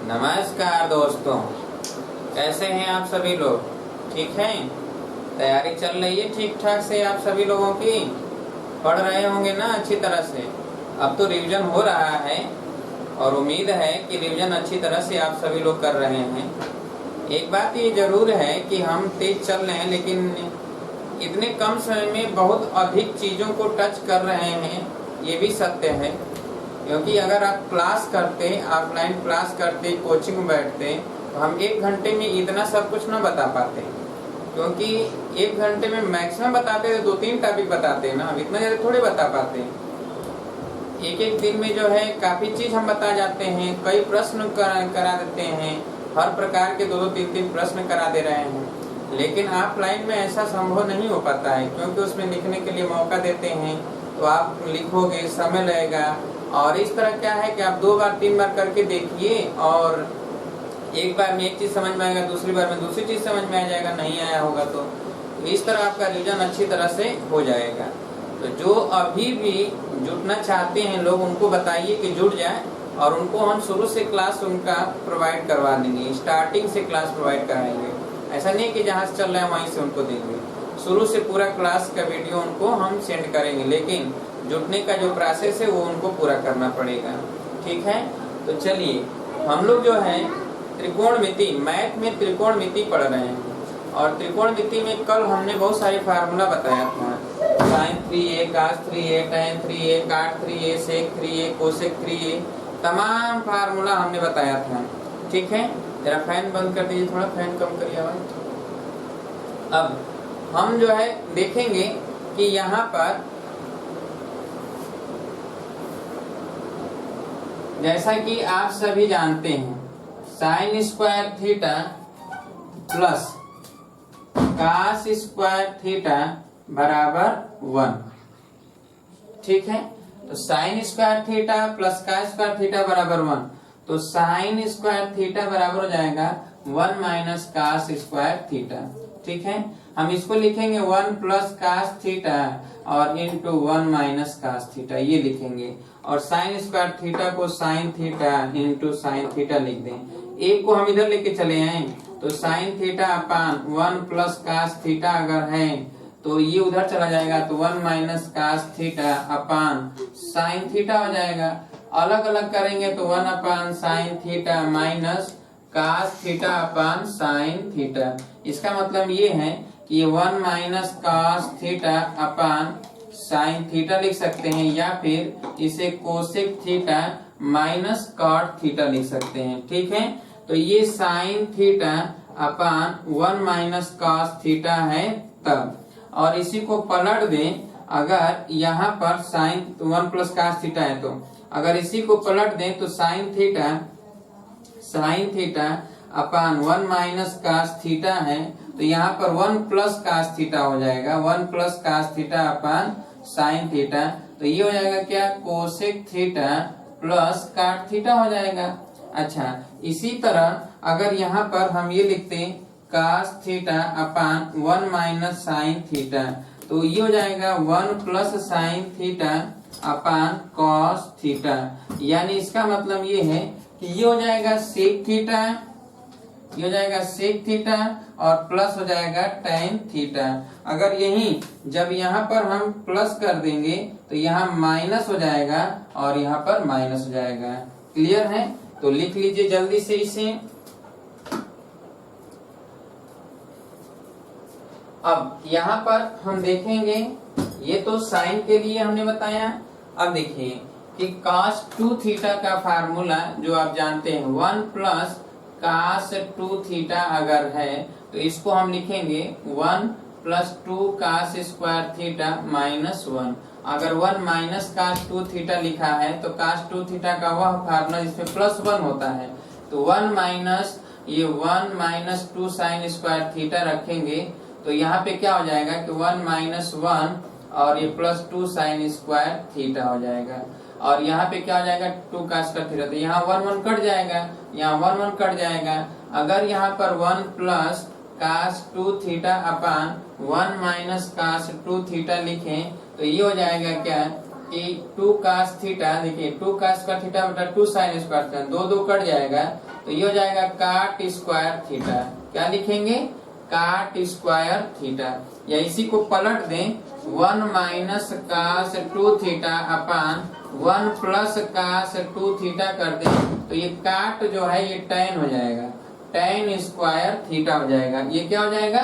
नमस्कार दोस्तों, कैसे हैं आप सभी लोग? ठीक हैं? तैयारी चल रही है ठीक ठाक से आप सभी लोगों की? पढ़ रहे होंगे ना अच्छी तरह से? अब तो रिवीजन हो रहा है और उम्मीद है कि रिवीजन अच्छी तरह से आप सभी लोग कर रहे हैं। एक बात ये जरूर है कि हम तेज चल रहे हैं, लेकिन इतने कम समय में बहुत अधिक चीज़ों को टच कर रहे हैं, ये भी सत्य है। क्योंकि अगर आप क्लास करते, ऑफलाइन क्लास करते, कोचिंग में बैठते, तो हम 1 घंटे में इतना सब कुछ ना बता पाते। क्योंकि 1 घंटे में मैक्सिमम बताते थे 2-3 टॉपिक बताते हैं ना, अब इतना ज़्यादा थोड़े बता पाते हैं। एक दिन में जो है काफ़ी चीज़ हम बता जाते हैं, कई प्रश्न करा देते हैं, हर प्रकार के 2-2, 3-3 प्रश्न करा दे रहे हैं। लेकिन ऑफलाइन में ऐसा संभव नहीं हो पाता है, क्योंकि उसमें लिखने के लिए मौका देते हैं, तो आप लिखोगे, समय लगेगा। और इस तरह क्या है कि आप 2 बार 3 बार करके देखिए, और एक बार में एक चीज़ समझ में आएगा, दूसरी बार में दूसरी चीज़ समझ में आ जाएगा, नहीं आया होगा तो इस तरह आपका रिवीजन अच्छी तरह से हो जाएगा। तो जो अभी भी जुड़ना चाहते हैं लोग, उनको बताइए कि जुड़ जाए, और उनको हम शुरू से क्लास उनका प्रोवाइड करवा देंगे, स्टार्टिंग से क्लास प्रोवाइड कराएंगे। ऐसा नहीं कि जहाँ से चल रहा है वहीं से उनको देंगे, शुरू से पूरा क्लास का वीडियो उनको हम सेंड करेंगे। लेकिन जुड़ने का जो प्रोसेस है वो उनको पूरा करना पड़ेगा, ठीक है? तो चलिए, हम लोग जो है त्रिकोणमिति, मैथ में त्रिकोणमिति पढ़ रहे हैं। और त्रिकोणमिति में कल हमने बहुत सारे फार्मूला बताया था, sin 3a, cos 3a, tan 3a, cot 3a, sec 3a, cosec 3a, तमाम फार्मूला हमने बताया था, ठीक है? जरा फैन बंद कर दीजिए, थोड़ा फैन कम करिए आवाज। अब हम जो है देखेंगे कि यहाँ पर जैसा कि आप सभी जानते हैं, sine square theta plus cos square theta बराबर 1, ठीक है? तो sine square theta plus cos square theta बराबर 1, तो साइन स्क्वायर थीटा बराबर हो जाएगा 1 माइनस कास स्क्वायर थीटा, ठीक है? हम इसको लिखेंगे 1 प्लस कास थीटा और इंटू 1 माइनस कास थीटा, ये लिखेंगे। और साइन स्क्वायर थीटा को sign theta into sine theta लिख दें। एक को हम इधर लेके चले आए, तो sine theta upon 1 plus cos theta अगर है तो ये उधर चला जाएगा, तो 1 minus cos theta upon sine theta हो जाएगा। अलग अलग करेंगे तो 1 upon sine theta minus cos theta upon sine theta. इसका मतलब ये है कि 1 minus cos theta upon sine theta लिख सकते हैं, या फिर इसे cosec theta minus cot theta लिख सकते हैं, ठीक है? तो ये sign theta upon 1 minus cos theta है तब। और इसी को पलट दें, अगर यहाँ पर साइन 1 प्लस कॉस थीटा है, तो अगर इसी को पलट दें तो sine theta upon 1 minus cos theta है, तो यहाँ पर 1 प्लस कास थीटा हो जाएगा, 1 plus cos theta upon sine theta. तो ये हो जाएगा क्या, cosec theta plus cot theta हो जाएगा। अच्छा, इसी तरह अगर यहाँ पर हम ये लिखते cos theta upon 1 minus sine theta, तो ये हो जाएगा 1 plus sine theta upon cos theta. यानी इसका मतलब ये है कि ये हो जाएगा सेक थीटा, ये हो जाएगा सेक थीटा, और प्लस हो जाएगा टैन थीटा। अगर यही जब यहाँ पर हम प्लस कर देंगे तो यहाँ माइनस हो जाएगा और यहाँ पर माइनस हो जाएगा। क्लियर है? तो लिख लीजिए जल्दी से इसे। अब यहाँ पर हम देखेंगे, ये तो साइन के लिए हमने बताया। अब देखिए कि cos 2 थीटा का फार्मूला जो आप जानते हैं, 1 प्लस cos 2 थीटा अगर है तो इसको हम लिखेंगे 1 plus 2 cos square theta minus 1। अगर 1 माइनस cos 2 थीटा लिखा है तो cos 2 थीटा का वह फार्मूला जिसमें प्लस 1 होता है, तो 1 माइनस ये 1 माइनस 2 साइन स्क्वायर थीटा रखेंगे, तो यहाँ पे क्या हो जाएगा कि 1 माइनस 1 और ये प्लस 2 साइन स्क्वायर थीटा हो जाएगा। और यहाँ पे क्या हो जाएगा, 2 cos का थीटा, तो यहाँ 1 1 कट जाएगा, यहाँ 1 1 कट जाएगा। अगर यहाँ पर 1 plus cos 2 theta upon 1 minus cos 2 theta लिखें तो ये हो जाएगा क्या, कि 2 cos थीटा, देखिए 2 cos का थीटा बटा 2 sin स्क्वायर थीटा, दो दो कट जाएगा तो ये हो जाएगा काट स्क्वायर थीटा। क्या लिखेंगे? काट स्क्वायर थीटा। या इसी को पलट दें 1 minus cos 2 theta upon 1 plus cos 2 theta कर दें तो ये काट जो है ये tan हो जाएगा, tan स्क्वायर थीटा हो जाएगा। ये क्या हो जाएगा?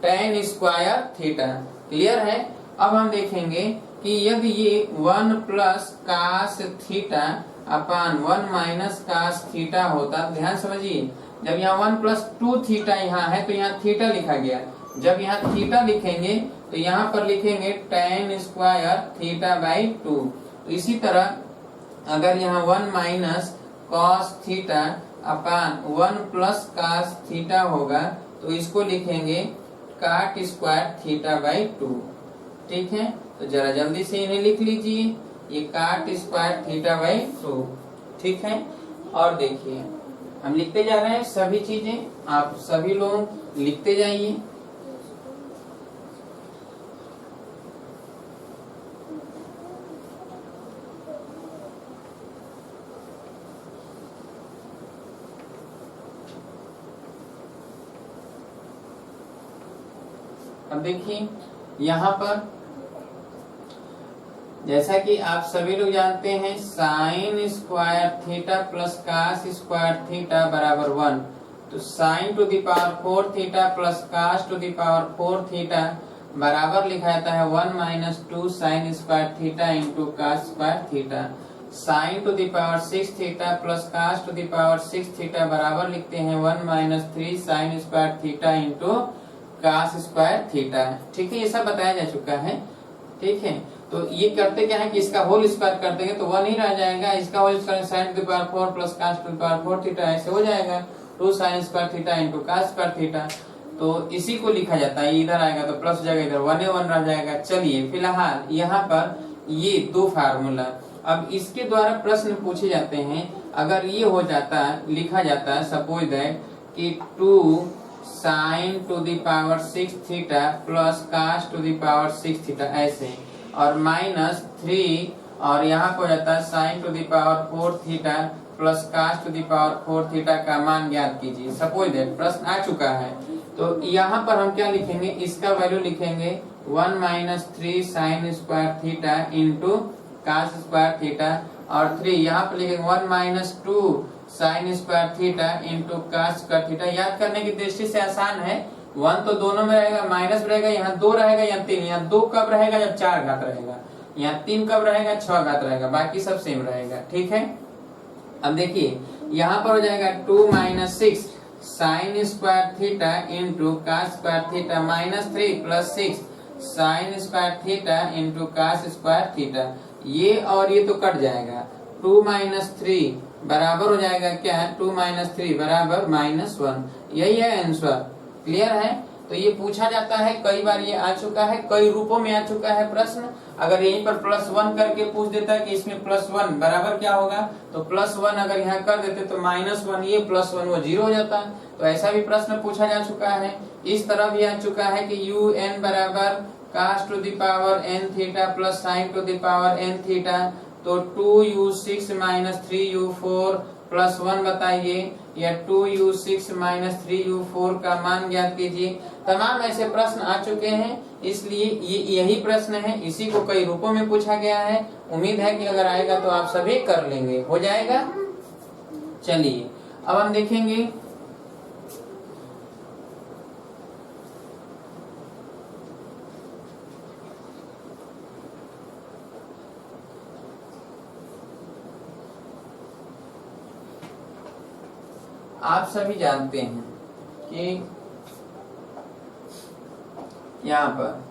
tan square theta. क्लियर है? अब हम देखेंगे कि यदि ये 1 plus cos theta upon 1 minus cos theta होता, ध्यान समझिए, जब यहाँ 1 प्लस 2 थीटा यहाँ है तो यहाँ थीटा लिखा गया, जब यहाँ थीटा लिखेंगे तो यहाँ पर लिखेंगे tan स्क्वायर थीटा बाई 2। तो इसी तरह अगर यहाँ 1 minus cos theta upon 1 plus cos theta होगा तो इसको लिखेंगे काट स्क्वायर थीटा बाई 2। ठीक है, तो जरा जल्दी से इन्हें लिख लीजिए, ये काट स्क्वायर थीटा बाई 2। ठीक है, और देखिए हम लिखते जा रहे हैं सभी चीजें, आप सभी लोग लिखते जाइए। अब देखिए यहाँ पर जैसा कि आप सभी लोग जानते हैं sine square theta plus cos square theta बराबर 1, तो sine to the power 4 theta plus cos to the power 4 theta बराबर लिखा जाता है 1 minus 2 sine square theta into cos square theta. Sine to the power 6 theta plus cos to the power 6 theta बराबर लिखते हैं 1 minus 3 sine square theta into cos square theta. ठीक है, ये सब बताया जा चुका है। ठीक है, तो ये करते क्या है कि इसका होल स्क्वायर कर देंगे तो 1 ही रह जाएगा, इसका whole square sine to the power 4 plus cos to the power 4 theta ऐसे हो जाएगा 2 sine square theta into cos square theta. तो इसी को लिखा जाता है, इधर आएगा तो प्लस जगह इधर 1 रह जाएगा। चलिए फिलहाल यहाँ पर ये दो फार्मूला, अब इसके द्वारा प्रश्न पूछे जाते हैं। अगर ये हो जाता लिखा जाता है सपोज दैट कि 2 sine to the power 6 theta plus cos to the power 6 theta ऐसे, और माइनस 3 और यहाँ को जाता है sine to the power 4 theta plus cos to the power 4 theta का मान ज्ञात कीजिए। सपोज दैट प्रश्न आ चुका है, तो यहाँ पर हम क्या लिखेंगे, इसका वैल्यू लिखेंगे 1 minus 3 sine square theta into cos square theta, और 3 यहाँ पर लिखेंगे 1 minus 2 sine square theta into cos square theta. याद करने की दृष्टि से आसान है, 1 तो दोनों में रहेगा, माइनस रहेगा, यहाँ 2 रहेगा, यहाँ 3, यहाँ 2 कब रहेगा जब 4 घात रहेगा, यहाँ 3 कब रहेगा 6 घात रहेगा, बाकी सब सेम रहेगा। ठीक है, अब देखिए यहाँ पर हो जाएगा 2 minus 6 sine square theta into cos square theta minus 3 plus 6 sine square theta into cos square theta. ये और ये तो कट जाएगा, 2 माइनस 3 बराबर हो जाएगा क्या है, 2 माइनस 3 बराबर माइनस 1। यही है आंसर। क्लियर है? तो ये पूछा जाता है, कई बार ये आ चुका है, कई रूपों में आ चुका है प्रश्न। अगर यहीं पर +1 करके पूछ देता है कि इसमें +1 बराबर क्या होगा, तो +1 अगर यहाँ कर देते तो -1, ये +1 वो 0 हो जाता है। तो ऐसा भी प्रश्न पूछा जा चुका है। इस तरह भी आ चुका है कि un बराबर cos to the power n theta plus sine to the power n theta, तो 2u6 माइनस 3u4 प्लस 1 बताइए, या 2u6 माइनस 3u4 का मान ज्ञात कीजिए। तमाम ऐसे प्रश्न आ चुके हैं, इसलिए ये यही प्रश्न है, इसी को कई रूपों में पूछा गया है। उम्मीद है कि अगर आएगा तो आप सभी कर लेंगे, हो जाएगा। चलिए अब हम देखेंगे आप सभी जानते हैं कि यहाँ पर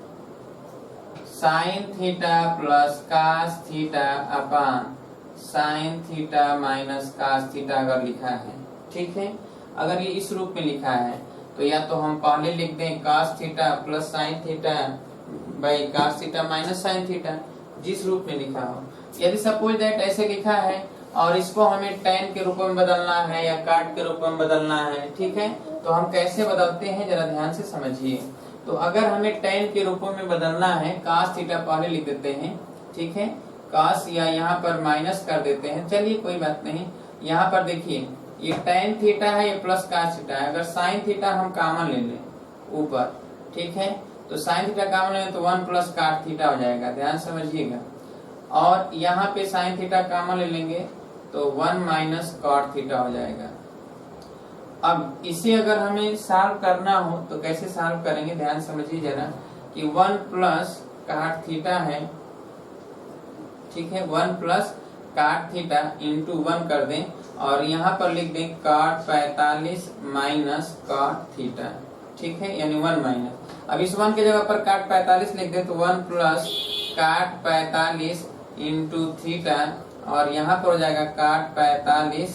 sine theta plus cos theta upon sine theta minus cos theta अगर लिखा है, ठीक है, अगर ये इस रूप में लिखा है तो या तो हम पहले लिख दें cos theta plus sine theta by cos theta minus sine theta, जिस रूप में लिखा हो। यदि सपोज दैट ऐसे लिखा है और इसको हमें tan के रूप में बदलना है या काट के रूप में बदलना है, ठीक है, तो हम कैसे बदलते हैं जरा ध्यान से समझिए। तो अगर हमें tan के रूप में बदलना है, cos थीटा पहले लिख देते हैं, ठीक है, cos या यहाँ पर माइनस कर देते हैं, चलिए कोई बात नहीं। यहाँ पर देखिए ये tan थीटा है, ये प्लस cos थीटा है। अगर sin थीटा हम कॉमन ले लें ऊपर, ठीक है, तो sin थीटा कॉमन ले तो 1 प्लस cot थीटा हो जाएगा, ध्यान समझिएगा। और यहाँ पे sin थीटा कॉमन ले लेंगे तो 1 माइनस cot थीटा हो जाएगा। अब इसे अगर हमें सॉल्व करना हो तो कैसे सॉल्व करेंगे, ध्यान समझिए जरा कि 1 प्लस cot थीटा है, ठीक है, 1 प्लस cot थीटा इंटू 1 कर दें और यहाँ पर लिख दें cot 45 माइनस cot थीटा, ठीक है, यानी 1 माइनस। अब इस 1 की जगह पर cot 45 लिख दें तो 1 प्लस cot 45 इंटू थीटा और यहाँ पर हो जाएगा cot 45,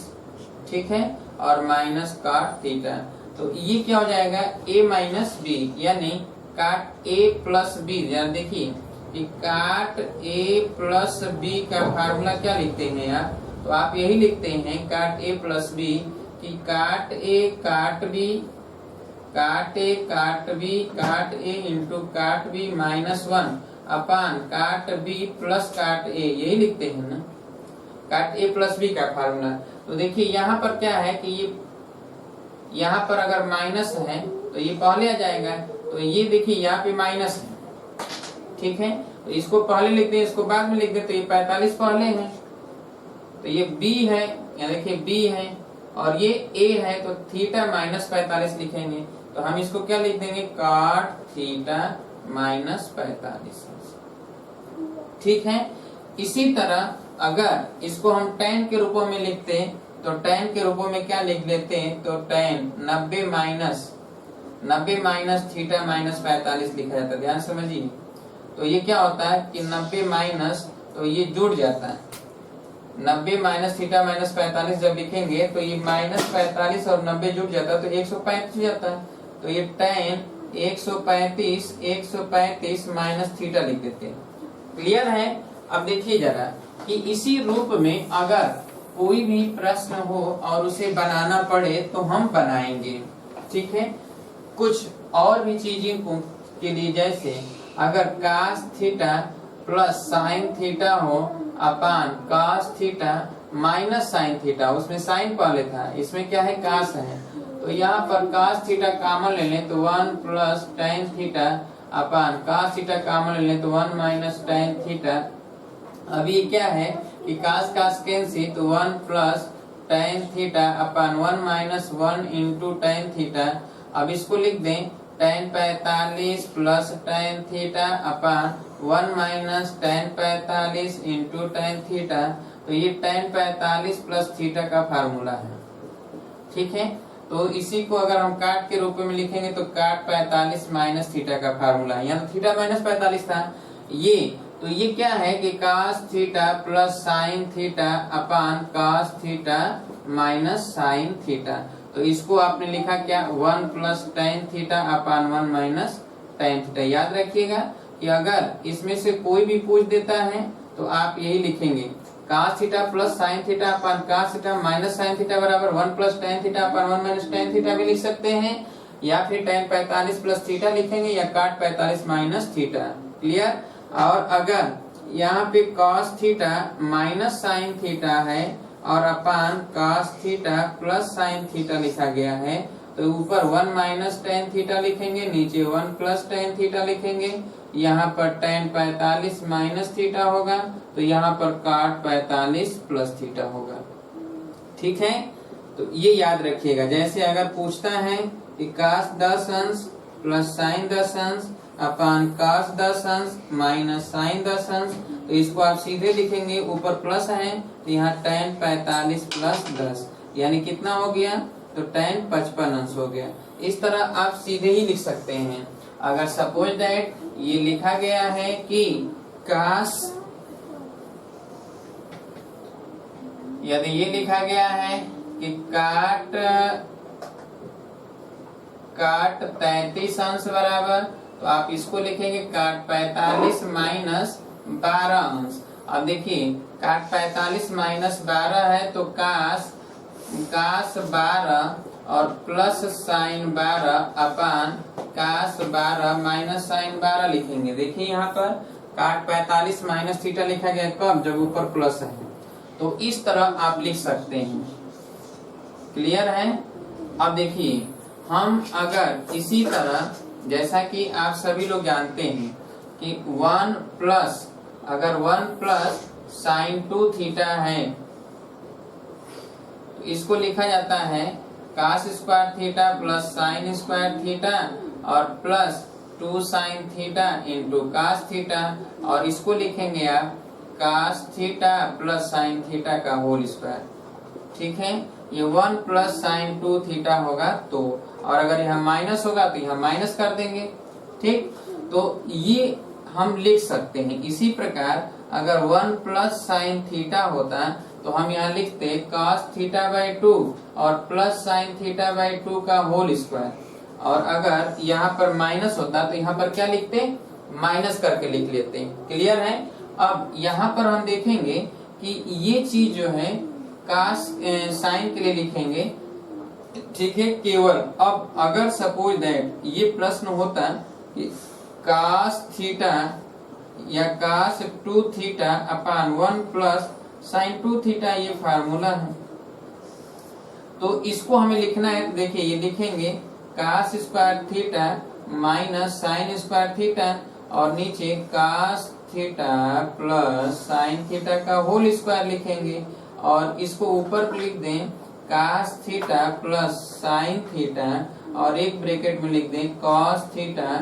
ठीक है, और माइनस cot थीटा। तो ये क्या हो जाएगा, a माइनस बी, यानी cot a प्लस बी। यार देखिए कि cot a प्लस बी का फार्मूला क्या लिखते हैं यार, तो आप यही लिखते हैं cot a प्लस बी कि cot a cot b, cot a cot b, cot a into cot b minus 1 upon cot b plus cot a, यही लिखते हैं ना, cot a प्लस b का फार्मूला। तो देखिए यहाँ पर क्या है कि ये यहाँ पर अगर माइनस है तो ये पहले आ जाएगा, तो ये देखिए यहाँ पे माइनस है, ठीक है, तो इसको पहले लिखते हैं, इसको बाद में लिख देते, तो ये 45 पहले है, तो ये b है, यहाँ देखिए b है और ये a है, तो थीटा माइनस 45 लिखेंगे। तो हम इसको क्या लिख देंगे, cot थीटा माइनस 45, ठीक है। इसी तरह अगर इसको हम tan के रूपों में लिखते हैं तो tan के रूपों में क्या लिख लेते हैं, तो tan 90 माइनस थीटा माइनस 45 लिखा जाता है, ध्यान समझिए। तो ये क्या होता है कि 90 माइनस, तो ये जुड़ जाता है, 90 माइनस थीटा माइनस 45 जब लिखेंगे तो ये माइनस 45 और 90 जुड़ जाता है तो 135 हो जाता है। तो ये tan 135 माइनस थीटा लिख देते हैं। क्लियर है। अब देखिए जरा कि इसी रूप में अगर कोई भी प्रश्न हो और उसे बनाना पड़े तो हम बनाएंगे, ठीक है। कुछ और भी चीजें के लिए, जैसे अगर cos theta plus sine theta हो अपान cos theta minus sine theta, उसमें साइन पहले था, इसमें क्या है cos है, तो यहाँ पर cos थीटा कॉमन ले लें तो 1 plus tan theta upon cos theta common ले लें तो 1 माइनस tan थीटा। अब ये क्या है कि cos cos कैंसिल, तो 1 plus tan theta upon 1 minus 1 into tan theta. अब इसको लिख दें tan 45 plus tan theta upon 1 minus tan 45 into tan theta. तो ये tan 45 प्लस थीटा का फार्मूला है, ठीक है। तो इसी को अगर हम काट के रूप में लिखेंगे तो काट 45 माइनस थीटा का फार्मूला है, यहाँ तो थीटा माइनस 45 था ये, तो ये क्या है कि cos theta plus sine theta अपान cos theta minus sine theta. तो इसको आपने लिखा क्या, 1 plus tan theta upon 1 minus tan theta. याद रखिएगा कि अगर इसमें से कोई भी पूछ देता है तो आप यही लिखेंगे cos theta plus sine theta अपान cos theta minus sine theta बराबर 1 plus tan theta upon 1 minus tan theta भी लिख सकते हैं, या फिर tan 45 प्लस थीटा लिखेंगे या cot 45 माइनस थीटा। क्लियर। और अगर यहाँ पे cos theta minus sine theta है और अपान cos theta plus sine theta लिखा गया है तो ऊपर 1 माइनस tan थीटा लिखेंगे, नीचे 1 प्लस tan थीटा लिखेंगे। यहाँ पर tan 45 माइनस थीटा होगा तो यहाँ पर cot 45 प्लस थीटा होगा, ठीक है। तो ये याद रखिएगा। जैसे अगर पूछता है कि cos 10 अंश प्लस साइन 10 अंश अपान cos 10 अंश माइनस साइन 10 अंश, तो इसको आप सीधे लिखेंगे, ऊपर प्लस है तो यहाँ tan 45 प्लस 10 यानी कितना हो गया, तो tan 55 अंश हो गया। इस तरह आप सीधे ही लिख सकते हैं। अगर सपोज दैट ये लिखा गया है कि cos, यदि ये लिखा गया है कि काट 33 अंश बराबर, तो आप इसको लिखेंगे काट 45 माइनस 12 अंश। अब देखिए काट 45 माइनस 12 है तो काश 12 और प्लस साइन 12 अपान काश 12 माइनस साइन 12 लिखेंगे। देखिए यहाँ पर काट 45 माइनस थीटा लिखा गया कब, जब ऊपर प्लस है। तो इस तरह आप लिख सकते हैं। क्लियर है। अब देखिए हम अगर इसी तरह, जैसा कि आप सभी लोग जानते हैं कि 1 प्लस, अगर 1 प्लस साइन 2 थीटा है तो इसको लिखा जाता है cos square theta plus sine square theta और plus 2 sine theta into cos theta, और इसको लिखेंगे आप cos theta plus sine theta का होल स्क्वायर। ठीक है, ये 1 प्लस साइन 2 थीटा होगा तो, और अगर यहाँ माइनस होगा तो यहाँ माइनस कर देंगे। ठीक, तो ये हम लिख सकते हैं। इसी प्रकार अगर 1 प्लस साइन थीटा होता तो हम यहाँ लिखते कास थीटा बाई 2 और प्लस साइन थीटा बाई 2 का होल स्क्वायर, और अगर यहाँ पर माइनस होता तो यहाँ पर क्या लिखते, माइनस करके लिख लेते। क्लियर है। अब यहाँ पर हम देखेंगे कि ये चीज जो है कास साइन के लिए लिखेंगे। ठीक है, केवल अब अगर सपोज दैट ये प्रश्न होता कि कास थीटा या कास 2 theta upon 1 plus sign 2 theta, ये फार्मूला है, तो इसको हमें लिखना है। तो देखिए ये लिखेंगे cos square theta minus sine square theta और नीचे cos theta plus sine theta का होल स्क्वायर लिखेंगे, और इसको ऊपर लिख दें cos theta plus sine theta और एक ब्रैकेट में लिख दें cos theta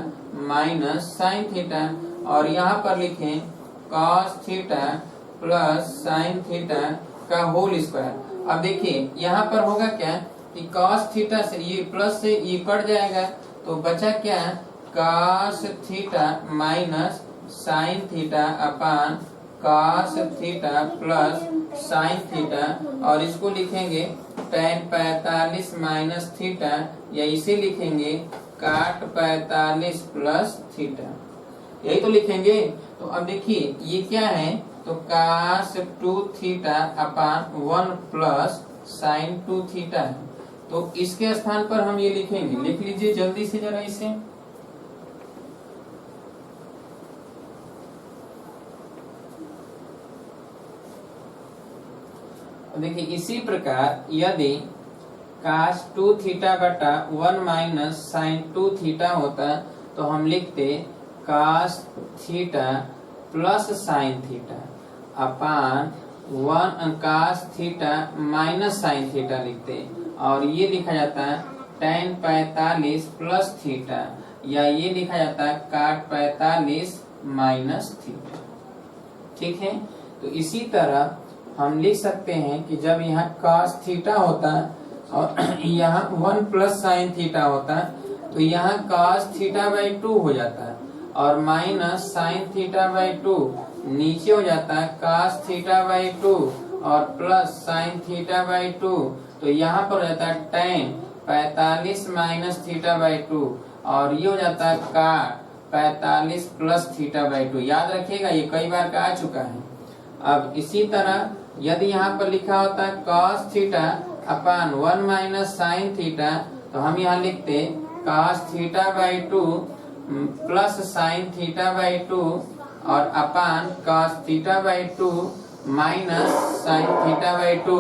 minus sine theta, और यहाँ पर लिखें cos theta plus sine theta का होल स्क्वायर। अब देखिए यहाँ पर होगा क्या कि कॉस थीटा से ये प्लस से ये कट जाएगा, तो बचा क्या, cos theta minus sine theta upon cos theta plus sine theta, और इसको लिखेंगे tan 45 माइनस थीटा, या इसे लिखेंगे काट 45 प्लस थीटा, यही तो लिखेंगे। तो अब देखिए ये क्या है, तो कास 2 theta upon 1 plus sign 2 theta है, तो इसके स्थान पर हम ये लिखेंगे। लिख लीजिए जल्दी से जरा इसे। देखिए इसी प्रकार यदि कास 2 थीटा बटा 1 माइनस साइन 2 थीटा होता तो हम लिखते cos theta plus sine theta upon 1 cos theta minus sine theta लिखते, और ये लिखा जाता है tan 45 प्लस थीटा, या ये लिखा जाता है काट 45 माइनस थीटा। ठीक है, तो इसी तरह हम लिख सकते हैं कि जब यहाँ cos थीटा होता है और यहाँ 1 प्लस साइन थीटा होता है तो यहाँ cos थीटा बाई 2 हो जाता है, और माइनस साइन थीटा बाई 2 नीचे हो जाता है cos थीटा बाई 2 और प्लस साइन थीटा बाई 2, तो यहाँ पर हो जाता है tan 45 माइनस थीटा बाई 2, और ये हो जाता है काट 45 प्लस थीटा बाई 2। याद रखिएगा ये कई बार का आ चुका है। अब इसी तरह यदि यहाँ पर लिखा होता है cos theta upon 1 minus sine theta, तो हम यहाँ लिखते cos theta by 2 plus sine theta by 2 और अपान cos theta by 2 minus sine theta by 2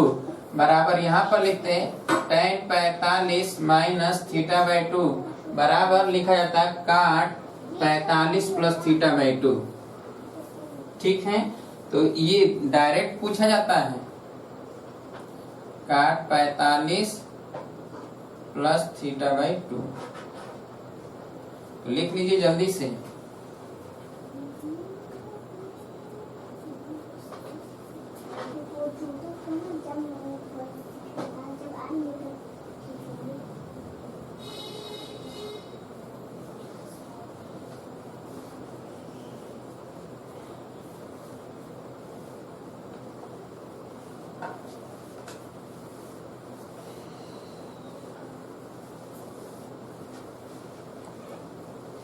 बराबर यहाँ पर लिखते tan 45 माइनस थीटा बाई 2 बराबर लिखा जाता है काट 45 प्लस थीटा बाई 2। ठीक है, तो ये डायरेक्ट पूछा जाता है काट 45 प्लस थीटा बाई 2, लिख लीजिए जल्दी से।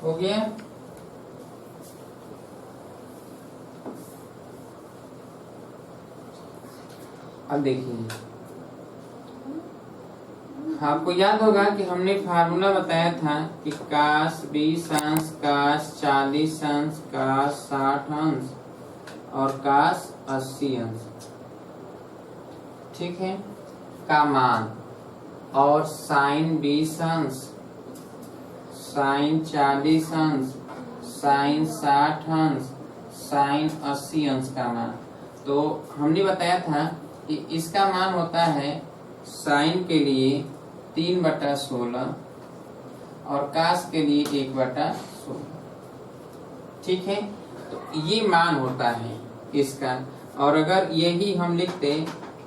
हो गया। अब देखिए आपको याद होगा कि हमने फार्मूला बताया था कि काश 20 अंश, काश 40 अंश, काश 60 अंश और काश 80 अंश, ठीक है, का मान, और साइन 20 अंश, साइन 40 अंश, साइन 60 अंश, साइन 80 अंश का मान। तो हमने बताया था कि इसका मान होता है साइन के लिए 3/16 और कास के लिए 1/16, ठीक है। तो ये मान होता है इसका। और अगर यही हम लिखते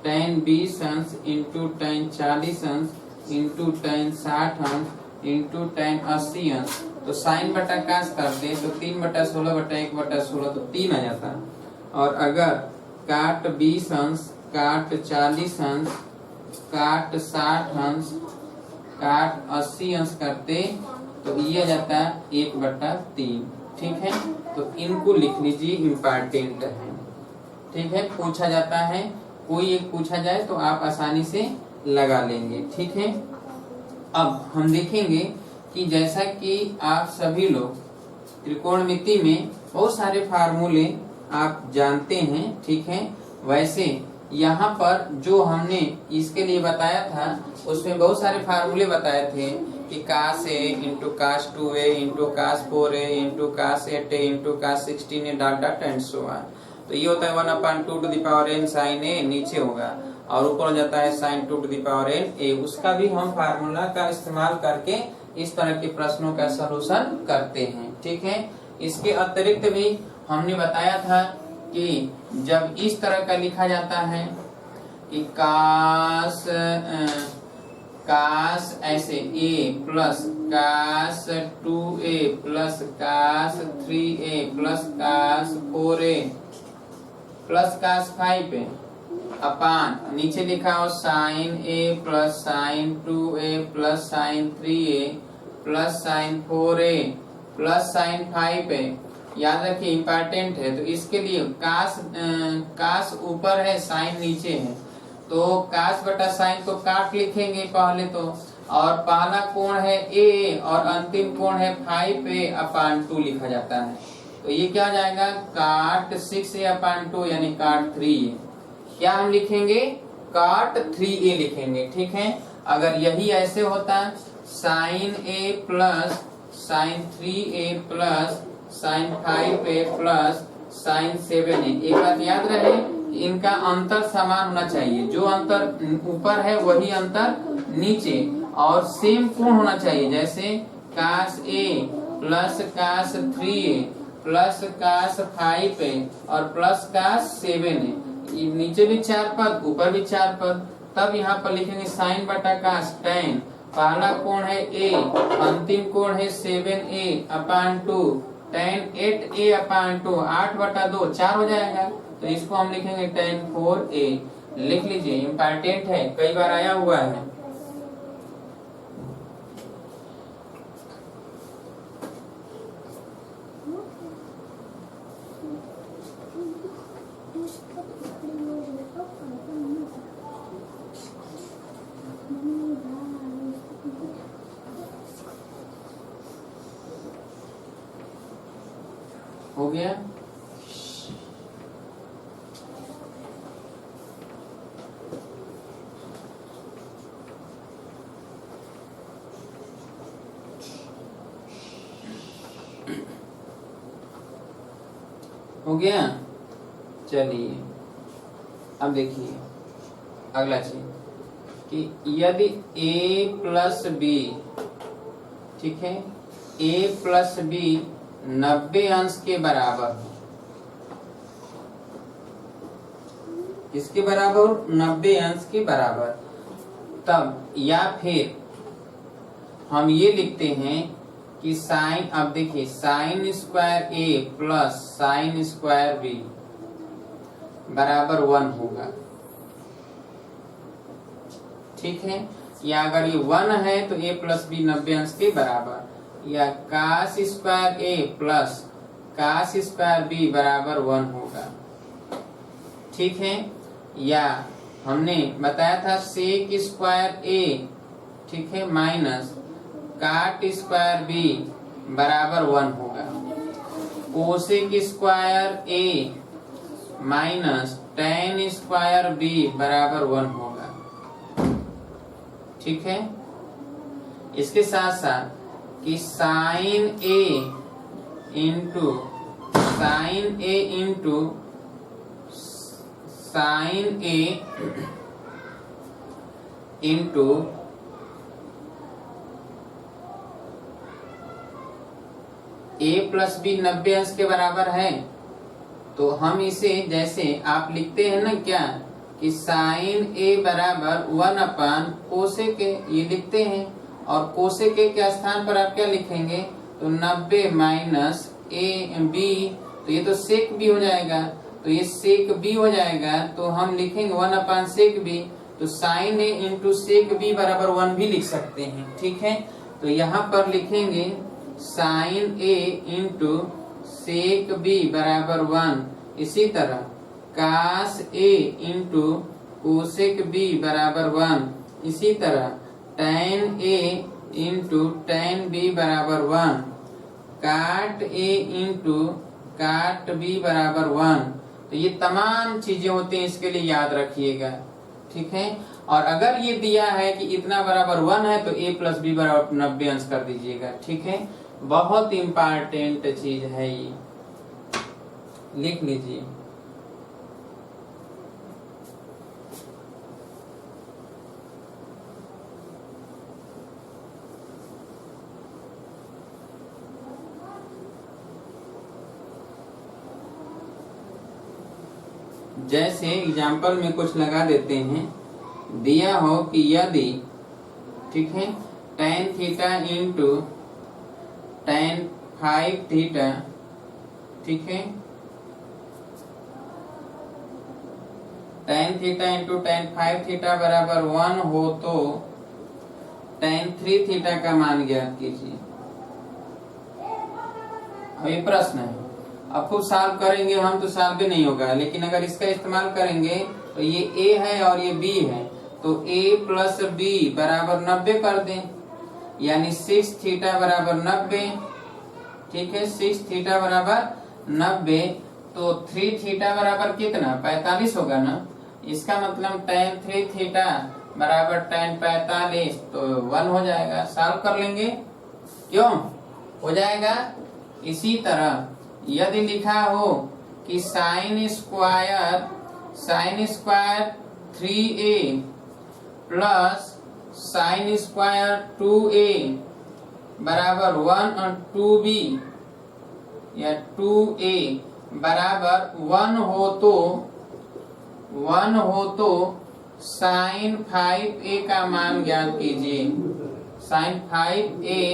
tan 20 अंश इंटू tan 40 अंश इंटू tan 60 अंश इंटू tan 80 अंश, तो साइन बटा कास कर दे तो 3/16/1/16 तो 3 आ जाता। और अगर काट 20 अंश, काट 40 अंश, काट 60 अंश, काट 80 अंश करते तो ये आ जाता 1/3, ठीक है। तो इनको लिख लीजिए, इम्पोर्टेंट है, ठीक है। पूछा जाता है, कोई एक पूछा जाए तो आप आसानी से लगा लेंगे, ठीक है। अब हम देखेंगे कि जैसा कि आप सभी लोग त्रिकोणमिति में बहुत सारे फार्मूले आप जानते हैं, ठीक है, वैसे यहाँ पर जो हमने इसके लिए बताया था उसमें बहुत सारे फार्मूले बताए थे कि cos A into cos 2a into cos 4a into cos 8a into cos 16a dot dot and so on. तो ये होता है 1/2 साइन ए, नीचे होगा, और ऊपर हो जाता है साइन 2 उसका भी हम फार्मूला का इस्तेमाल करके इस तरह के प्रश्नों का सलूशन करते हैं, ठीक है। इसके अतिरिक्त भी हमने बताया था कि जब इस तरह का लिखा जाता है कि कास ऐसे a plus cos 2a plus cos 3a plus cos 4a plus cos 5a upon नीचे लिखा हो sine a plus sine 2a plus sine 3a plus sine 4a plus sine 5a। याद रखिए, इम्पोर्टेंट है। तो इसके लिए कास ऊपर है, साइन नीचे है, तो कास बटा साइन तो काट लिखेंगे पहले तो, और पहला कोण है a और अंतिम कोण है 5a/2 लिखा जाता है। तो ये क्या हो जाएगा, काट 6a/2 यानी काट 3a। क्या हम लिखेंगे, काट 3a लिखेंगे, ठीक है। अगर यही ऐसे होता sine a plus sine 3a plus sine 5a plus sine 7a। एक बात याद रहे, इनका अंतर समान होना चाहिए, जो अंतर ऊपर है वही अंतर नीचे, और सेम कोण होना चाहिए। जैसे cos a plus cos 3a plus cos 5a और प्लस कास 7a, नीचे भी 4 पद ऊपर भी 4 पद। तब यहाँ पर लिखेंगे साइन बटा कास tan, पहला कोण है a, अंतिम कोण है 7a/2, tan 8a/2, 8/2 4 हो जाएगा। तो इसको हम लिखेंगे tan 4a, लिख लीजिए, इम्पोर्टेंट है, कई बार आया हुआ है। हो गया। हो गया। चलिए अब देखिए अगला चीज कि यदि a प्लस b, ठीक है, a प्लस b 90 अंश के बराबर हो, किसके बराबर, 90 अंश के बराबर, तब या फिर हम ये लिखते हैं कि साइन, अब देखिए sine square a plus sine square b बराबर 1 होगा, ठीक है। या अगर ये 1 है तो a प्लस b 90 अंश के बराबर, या cos square a plus cos square b बराबर 1 होगा, ठीक है। या हमने बताया था सेक स्क्वायर a ठीक है, माइनस काट स्क्वायर बी बराबर 1 होगा, कोसेक स्क्वायर ए माइनस टेन स्क्वायर बी बराबर 1 होगा। ठीक है, इसके साथ साथ कि साइन ए इंटू साइन ए इंटू ए प्लस बी 90 अंश के बराबर है। तो हम इसे जैसे आप लिखते हैं ना क्या कि साइन ए बराबर 1 अपान कोसेक ए, ये लिखते हैं, और कोसेक ए के स्थान पर आप क्या लिखेंगे, तो 90 माइनस ए बी, तो ये तो सेक बी हो जाएगा, तो ये सेक बी हो जाएगा, तो हम लिखेंगे 1 अपान सेक बी, तो साइन ए इंटू सेक बी बराबर 1 भी लिख सकते हैं। ठीक है, तो यहाँ पर लिखेंगे साइन ए इंटू सेक बी बराबर 1। इसी तरह कास ए इंटू कोसेक बी बराबर 1। इसी तरह tan A into tan B बराबर 1, काट ए इंटू काट बी बराबर 1। तो ये तमाम चीजें होती हैं, इसके लिए याद रखिएगा। ठीक है, और अगर ये दिया है कि इतना बराबर 1 है तो a प्लस बी बराबर 90 अंश कर दीजिएगा। ठीक है, बहुत इम्पोर्टेंट चीज है ये, लिख लीजिए। जैसे एग्जाम्पल में कुछ लगा देते हैं, दिया हो कि यदि, ठीक है, tan theta into tan 5 theta, ठीक है, tan theta into tan 5 theta बराबर 1 हो तो tan 3 थीटा का मान ज्ञात कीजिए। अब ये प्रश्न है, अब खूब सॉल्व करेंगे हम तो सॉल्व भी नहीं होगा, लेकिन अगर इसका इस्तेमाल करेंगे तो ये a है और ये b है, तो a प्लस b बराबर 90 कर दें, यानी 6 थीटा बराबर 90। ठीक है, 6 थीटा बराबर 90, तो 3 थीटा बराबर कितना, 45 होगा ना। इसका मतलब tan 3 थीटा बराबर tan 45, तो 1 हो जाएगा। सॉल्व कर लेंगे, क्यों हो जाएगा। इसी तरह यदि लिखा हो कि sine square 3a plus sine square 2a बराबर 1 और 2b या 2a बराबर 1 हो तो साइन 5a का मान ज्ञात कीजिए। साइन 5a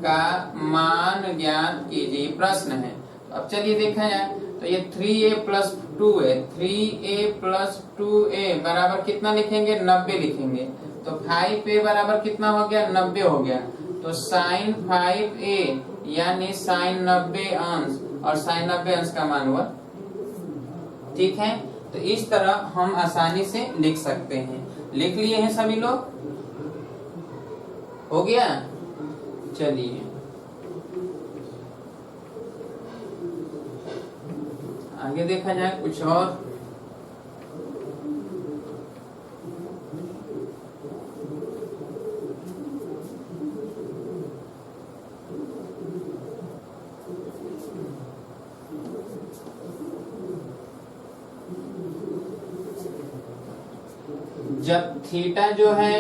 का मान ज्ञात कीजिए, प्रश्न है। अब चलिए देखा जाए, तो ये 3a प्लस 2 है, 3a प्लस 2a बराबर कितना लिखेंगे, 90 लिखेंगे। तो 5a बराबर कितना हो गया, 90 हो गया। तो साइन 5a यानी साइन 90 अंश, और साइन 90 अंश का मान हुआ। ठीक है, तो इस तरह हम आसानी से लिख सकते हैं। लिख लिए हैं सभी लोग, हो गया। चलिए आगे देखा जाए कुछ और। जब थीटा जो है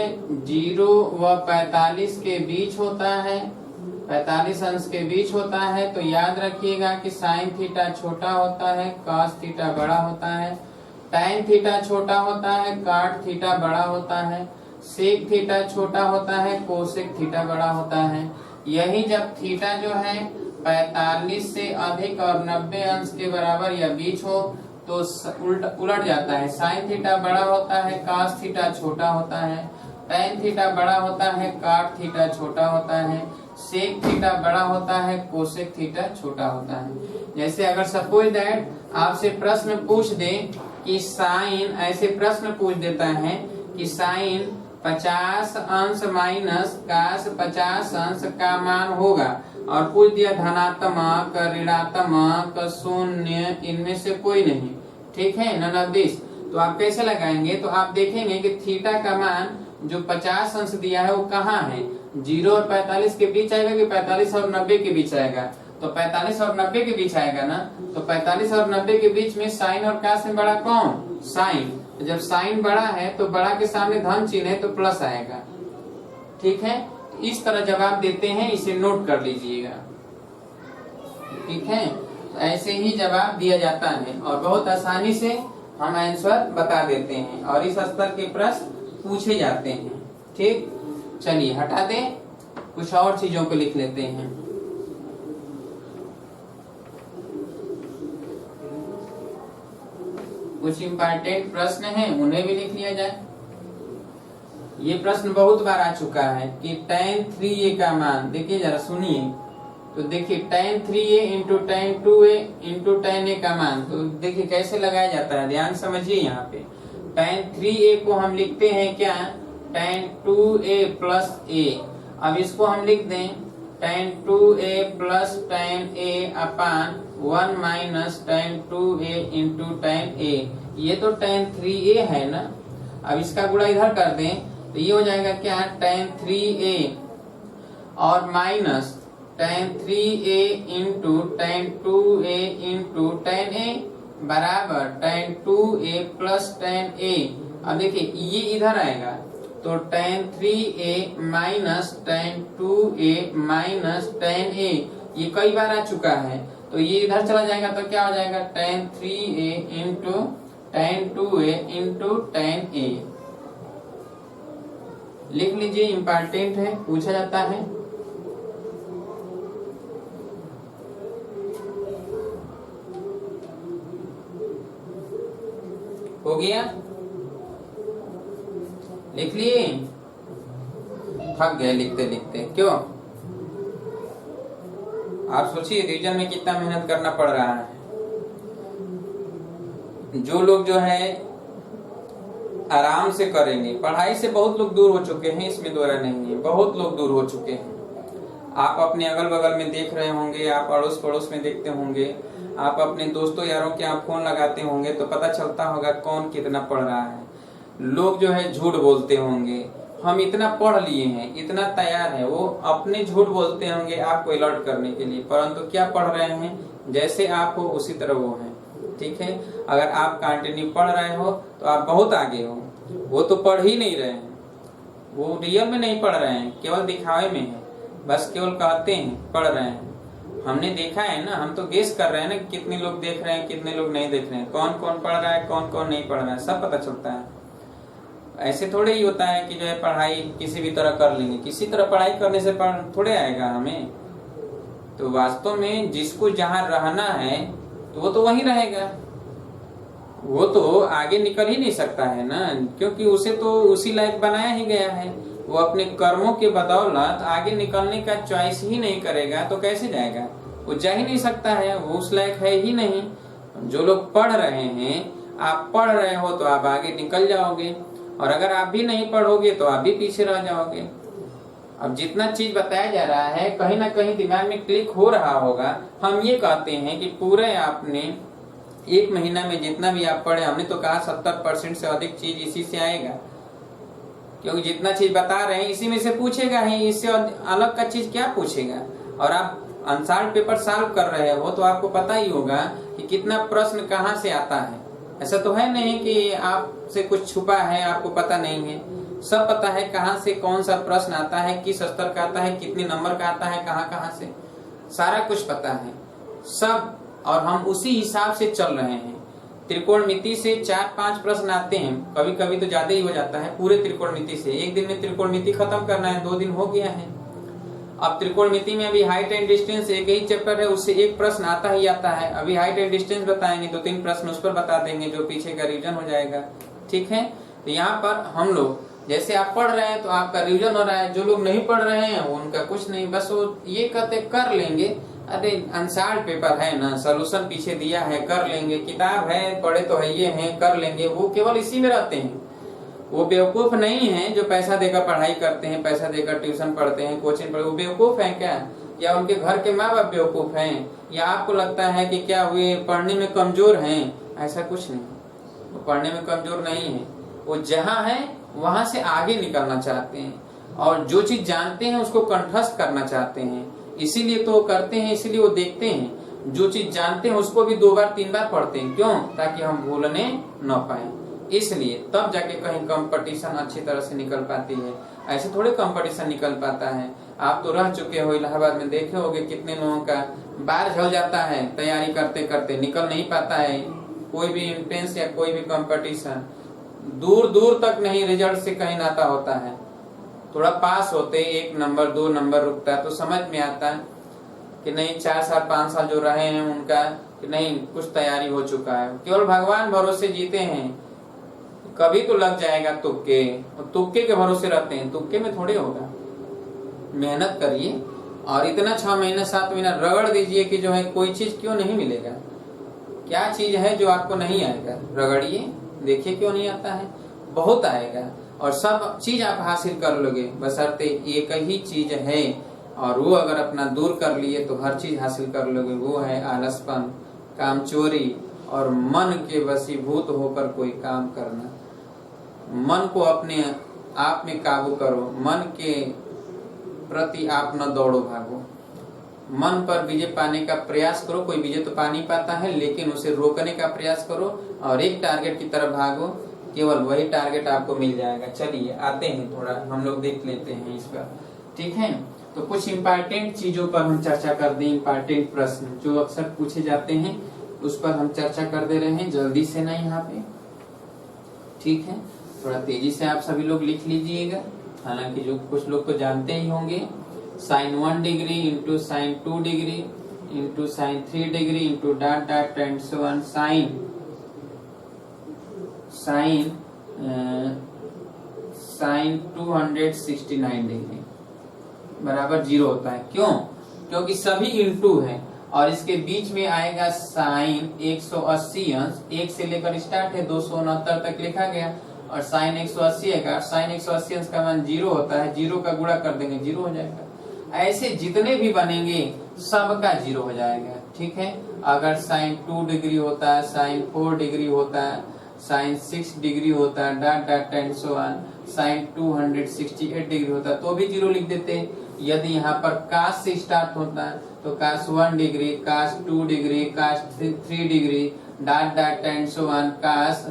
0 व 45 के बीच होता है, 45 अंश के बीच होता है, तो याद रखिएगा कि साइन थीटा छोटा होता है, कॉस थीटा बड़ा होता है, टैन थीटा छोटा होता है, काट थीटा बड़ा होता है, सेक थीटा छोटा होता है, कोसेक थीटा बड़ा होता है। यही जब थीटा जो है 45 से अधिक और 90 अंश के बराबर या बीच हो तो उलट जाता है। साइन थीटा बड़ा होता है, कॉस थीटा छोटा होता है, टैन थीटा बड़ा होता है, काट थीटा छोटा होता है, सेक थीटा बड़ा होता है, कोसेक थीटा छोटा होता है। जैसे अगर सपोज दैट आपसे प्रश्न पूछ दे कि साइन, ऐसे प्रश्न पूछ देता है कि साइन 50 अंश माइनस काश 50 अंश का मान होगा और पूछ दिया धनात्मक, ऋणात्मक, शून्य, इनमें से कोई नहीं। ठीक है, नन ऑफ दिस। तो आप कैसे लगाएंगे? तो आप देखेंगे कि थीटा का मान जो 50 अंश दिया है वो कहाँ है, 0 और 45 के बीच आएगा कि 45 और 90 के बीच आएगा? तो 45 और 90 के बीच आएगा ना। तो 45 और 90 के बीच में साइन और काश में बड़ा कौन? साइन। जब साइन बड़ा है तो बड़ा के सामने धन चिन्ह है तो प्लस आएगा। ठीक है, इस तरह जवाब देते हैं, इसे नोट कर लीजिएगा। ठीक है, तो ऐसे ही जवाब दिया जाता है और बहुत आसानी से हम आंसर बता देते हैं और इस स्तर के प्रश्न पूछे जाते हैं। ठीक, चलिए हटा दें, कुछ और चीजों को लिख लेते हैं। कुछ इंपॉर्टेंट प्रश्न हैं, उन्हें भी लिख लिया जाए। ये प्रश्न बहुत बार आ चुका है कि tan 3a का मान, देखिए जरा सुनिए। तो देखिए tan 3a into tan 2a into tan a का मान, तो देखिए कैसे लगाया जाता है, ध्यान समझिए। यहाँ पे tan 3a को हम लिखते हैं क्या, tan 2a प्लस a। अब इसको हम लिख दें tan 2a plus tan a upon 1 minus tan 2a into tan a। ये तो tan 3a है ना। अब इसका गुणा इधर कर दें तो ये हो जाएगा क्या, tan 3a और minus tan 3a into tan 2a into tan a बराबर tan 2a plus tan a। अब देखिए ये इधर आएगा तो tan 3a minus tan 2a minus tan a, ये कई बार आ चुका है तो ये इधर चला जाएगा तो क्या हो जाएगा, tan 3a into tan 2a into tan a। लिख लीजिए, इंपॉर्टेंट है, पूछा जाता है। हो गया, लिख लिए? थक गए लिखते लिखते, क्यों? आप सोचिए रिवीजन में कितना मेहनत करना पड़ रहा है। जो लोग जो है आराम से करेंगे, पढ़ाई से बहुत लोग दूर हो चुके हैं, इसमें दोहरा नहीं है, बहुत लोग दूर हो चुके हैं। आप अपने अगल बगल में देख रहे होंगे, आप अड़ोस पड़ोस में देखते होंगे, आप अपने दोस्तों यारों के आप फोन लगाते होंगे तो पता चलता होगा कौन कितना पढ़ रहा है। लोग जो है झूठ बोलते होंगे, हम इतना पढ़ लिए हैं, इतना तैयार है, वो अपने झूठ बोलते होंगे आपको अलर्ट करने के लिए, परंतु क्या पढ़ रहे हैं, जैसे आप हो उसी तरह वो है। ठीक है, अगर आप कंटिन्यू पढ़ रहे हो तो आप बहुत आगे हो। वो तो पढ़ ही नहीं रहे हैं, वो रियल में नहीं पढ़ रहे हैं, केवल दिखावे में है, बस केवल कहते हैं पढ़ रहे हैं। हमने देखा है ना, हम तो गेस कर रहे हैं ना कितने लोग देख रहे हैं, कितने लोग नहीं देख रहे हैं, कौन कौन पढ़ रहा है, कौन कौन नहीं पढ़ रहा है, सब पता चलता है। ऐसे थोड़े ही होता है कि जो है पढ़ाई किसी भी तरह कर लेंगे, किसी तरह पढ़ाई करने से थोड़े आएगा हमें। तो वास्तव में जिसको जहाँ रहना है तो वो तो वहीं रहेगा, वो तो आगे निकल ही नहीं सकता है ना, क्योंकि उसे तो उसी लायक बनाया ही गया है। वो अपने कर्मों के बदौलत आगे निकलने का चॉइस ही नहीं करेगा तो कैसे जाएगा, वो जा ही नहीं सकता है, वो उस लायक है ही नहीं। जो लोग पढ़ रहे हैं, आप पढ़ रहे हो तो आप आगे निकल जाओगे, और अगर आप भी नहीं पढ़ोगे तो आप भी पीछे रह जाओगे। अब जितना चीज बताया जा रहा है कहीं ना कहीं दिमाग में क्लिक हो रहा होगा। हम ये कहते हैं कि पूरे आपने एक महीना में जितना भी आप पढ़े, हमने तो कहा 70% से अधिक चीज इसी से आएगा, क्योंकि जितना चीज बता रहे हैं इसी में से पूछेगा ही, इससे अलग का चीज क्या पूछेगा। और आप अनसॉल्व पेपर सॉल्व कर रहे हो तो आपको पता ही होगा कि कितना प्रश्न कहाँ से आता है। ऐसा तो है नहीं कि आपसे कुछ छुपा है, आपको पता नहीं है, सब पता है कहाँ से कौन सा प्रश्न आता है, किस स्तर का आता है, कितने नंबर का आता है, कहाँ से, सारा कुछ पता है सब। और हम उसी हिसाब से चल रहे हैं। त्रिकोणमिति से 4-5 प्रश्न आते हैं, कभी कभी तो ज्यादा ही हो जाता है। पूरे त्रिकोणमिति से एक दिन में त्रिकोणमिति खत्म करना है, 2 दिन हो गया है। अब त्रिकोणमिति में अभी हाइट एंड डिस्टेंस एक ही चैप्टर है, उससे एक प्रश्न आता ही आता है। अभी हाइट एंड डिस्टेंस बताएंगे, 2-3 प्रश्न उस पर बता देंगे, जो पीछे का रिवीजन हो जाएगा। ठीक है, तो यहाँ पर हम लोग जैसे आप पढ़ रहे हैं तो आपका रिवीजन हो रहा है, जो लोग नहीं पढ़ रहे हैं उनका कुछ नहीं, बस वो ये कहते कर लेंगे, अरे अनसॉल्व पेपर है ना, सॉल्यूशन पीछे दिया है, कर लेंगे, किताब है, पढ़े तो है ये हैं, कर लेंगे, वो केवल इसी में रहते हैं। वो बेवकूफ नहीं है जो पैसा देकर पढ़ाई करते हैं, पैसा देकर ट्यूशन पढ़ते हैं, कोचिंग पढ़ते, वो बेवकूफ है क्या? या उनके घर के माँ बाप बेवकूफ हैं? या आपको लगता है कि क्या वे पढ़ने में कमजोर हैं? ऐसा कुछ नहीं, वो पढ़ने में कमजोर नहीं है। वो जहाँ है वहां से आगे निकलना चाहते हैं और जो चीज जानते हैं उसको कंठस्थ करना चाहते हैं, इसीलिए तो करते हैं, इसीलिए वो देखते हैं। जो चीज जानते हैं उसको भी 2 बार 3 बार पढ़ते हैं, क्यों? ताकि हम भूलने न पाए, इसलिए तब जाके कहीं कंपटीशन अच्छी तरह से निकल पाती है। ऐसे थोड़े कंपटीशन निकल पाता है। आप तो रह चुके हो इलाहाबाद में, देखे होंगे कितने लोगों का बार झल जाता है तैयारी करते करते, निकल नहीं पाता है कोई भी एंट्रेंस या कोई भी कंपटीशन, दूर दूर तक नहीं रिजल्ट से कहीं नाता होता है। थोड़ा पास होते 1 नंबर 2 नंबर रुकता है तो समझ में आता है कि नहीं 4 साल 5 साल जो रहे हैं उनका कि नहीं कुछ तैयारी हो चुका है। केवल भगवान भरोसे जीते हैं, कभी तो लग जाएगा तुक्के, और तुक्के के भरोसे रहते हैं, तुक्के में थोड़े होगा। मेहनत करिए और इतना 6 महीना 7 महीना रगड़ दीजिए कि जो है कोई चीज क्यों नहीं मिलेगा। क्या चीज है जो आपको नहीं आएगा? रगड़िए, देखिए क्यों नहीं आता है, बहुत आएगा और सब चीज आप हासिल कर लोगे। बशर्ते एक ही चीज है और वो अगर अपना दूर कर लिए तो हर चीज हासिल कर लोगे। वो है आलसपन, कामचोरी और मन के वशीभूत होकर कोई काम करना। मन को अपने आप में काबू करो, मन के प्रति आप न दौड़ो भागो, मन पर विजय पाने का प्रयास करो। कोई विजय तो पा नहीं पाता है, लेकिन उसे रोकने का प्रयास करो और एक टारगेट की तरफ भागो, केवल वही टारगेट आपको मिल जाएगा। चलिए आते हैं, थोड़ा हम लोग देख लेते हैं इस पर, ठीक है? तो कुछ इम्पोर्टेंट चीजों पर हम चर्चा कर दें, इम्पोर्टेंट प्रश्न जो अक्सर पूछे जाते हैं उस पर हम चर्चा कर दे रहे हैं, जल्दी से ना यहाँ पे, ठीक है? थोड़ा तेजी से आप सभी लोग लिख लीजिएगा, हालांकि जो कुछ लोग तो जानते ही होंगे। sin 1 degree into sin 2 degree into sin 3 degree into dot dot and so on sin sin 269 degree बराबर 0 होता है। क्यों? क्योंकि सभी इंटू है और इसके बीच में आएगा साइन 180 अंश, 1 से लेकर स्टार्ट है 269 तक लिखा गया और साइन 180 है। साइन 180 अंश का मान 0 होता है, 0 का गुणा कर देंगे 0 हो जाएगा। ऐसे जितने भी बनेंगे सबका 0 हो जाएगा, ठीक है? अगर साइन 2 डिग्री होता है, साइन 4 डिग्री होता है, साइन 6 डिग्री होता है, dot dot and so on, sine 268 degree होता है तो भी 0 लिख देते हैं। यदि यहाँ पर कास से स्टार्ट होता है तो cos 1 degree, cos 2 degree, cos 3 degree, dot dot and so on, cos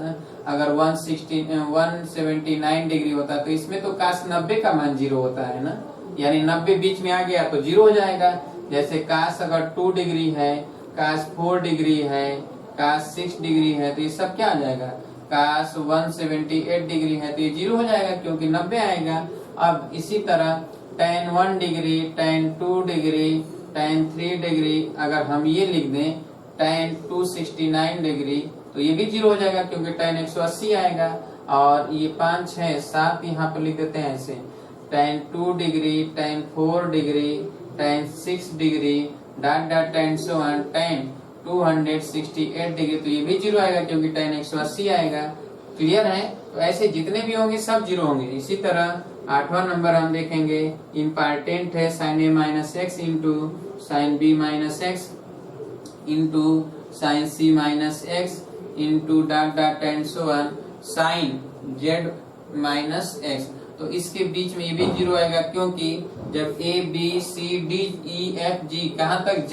अगर 179 डिग्री होता है तो इसमें तो कास 90 का मान 0 होता है ना, यानी 90 बीच में आ गया तो 0 हो जाएगा। जैसे कास अगर 2 डिग्री है, कास 4 डिग्री है, कास 6 डिग्री है तो ये सब क्या आ जाएगा? कास 178 डिग्री है तो ये 0 हो जाएगा क्योंकि 90 आएगा। अब इसी तरह tan 1 degree, tan 2 degree, tan 3 degree अगर हम ये लिख दें tan 269 डिग्री तो ये भी 0 हो जाएगा क्योंकि tan 180 आएगा। और ये 5 6 7 यहाँ पर लिख देते हैं ऐसे, tan 2 degree, tan 4 degree, tan 6 degree, dot dot and so on, tan 268 degree तो ये भी 0 आएगा क्योंकि tan 180 आएगा। क्लियर है? तो ऐसे जितने भी होंगे सब 0 होंगे। इसी तरह 8वां नंबर हम देखेंगे, इम्पोर्टेंट है, sin a minus x into sine b minus x into sine c minus x into dot dot and so on, sine z minus x. तो इसके बीच में ये भी 0 आएगा क्योंकि जब a b c d e f g कहाँ तक z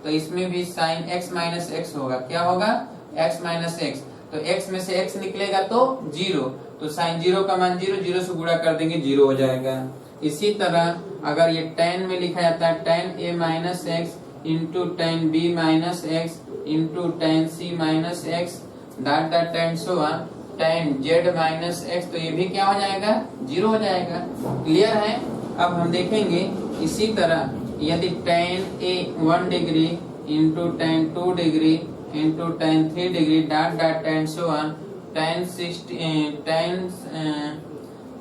तो इसमें भी साइन x माइनस एक्स होगा। क्या होगा? x minus x. तो x में से x निकलेगा तो 0, तो साइन 0 का मान 0, 0 से गुणा कर देंगे 0 हो जाएगा। इसी तरह अगर ये tan में लिखा जाता है tan a minus x into tan b minus x into tan c minus x dot dot and so on, tan z minus x तो ये भी क्या हो जाएगा? 0 हो जाएगा। क्लियर है? अब हम देखेंगे इसी तरह यदि tan a 1 degree into tan 2 degree into tan 3 degree dot dot and so on, tan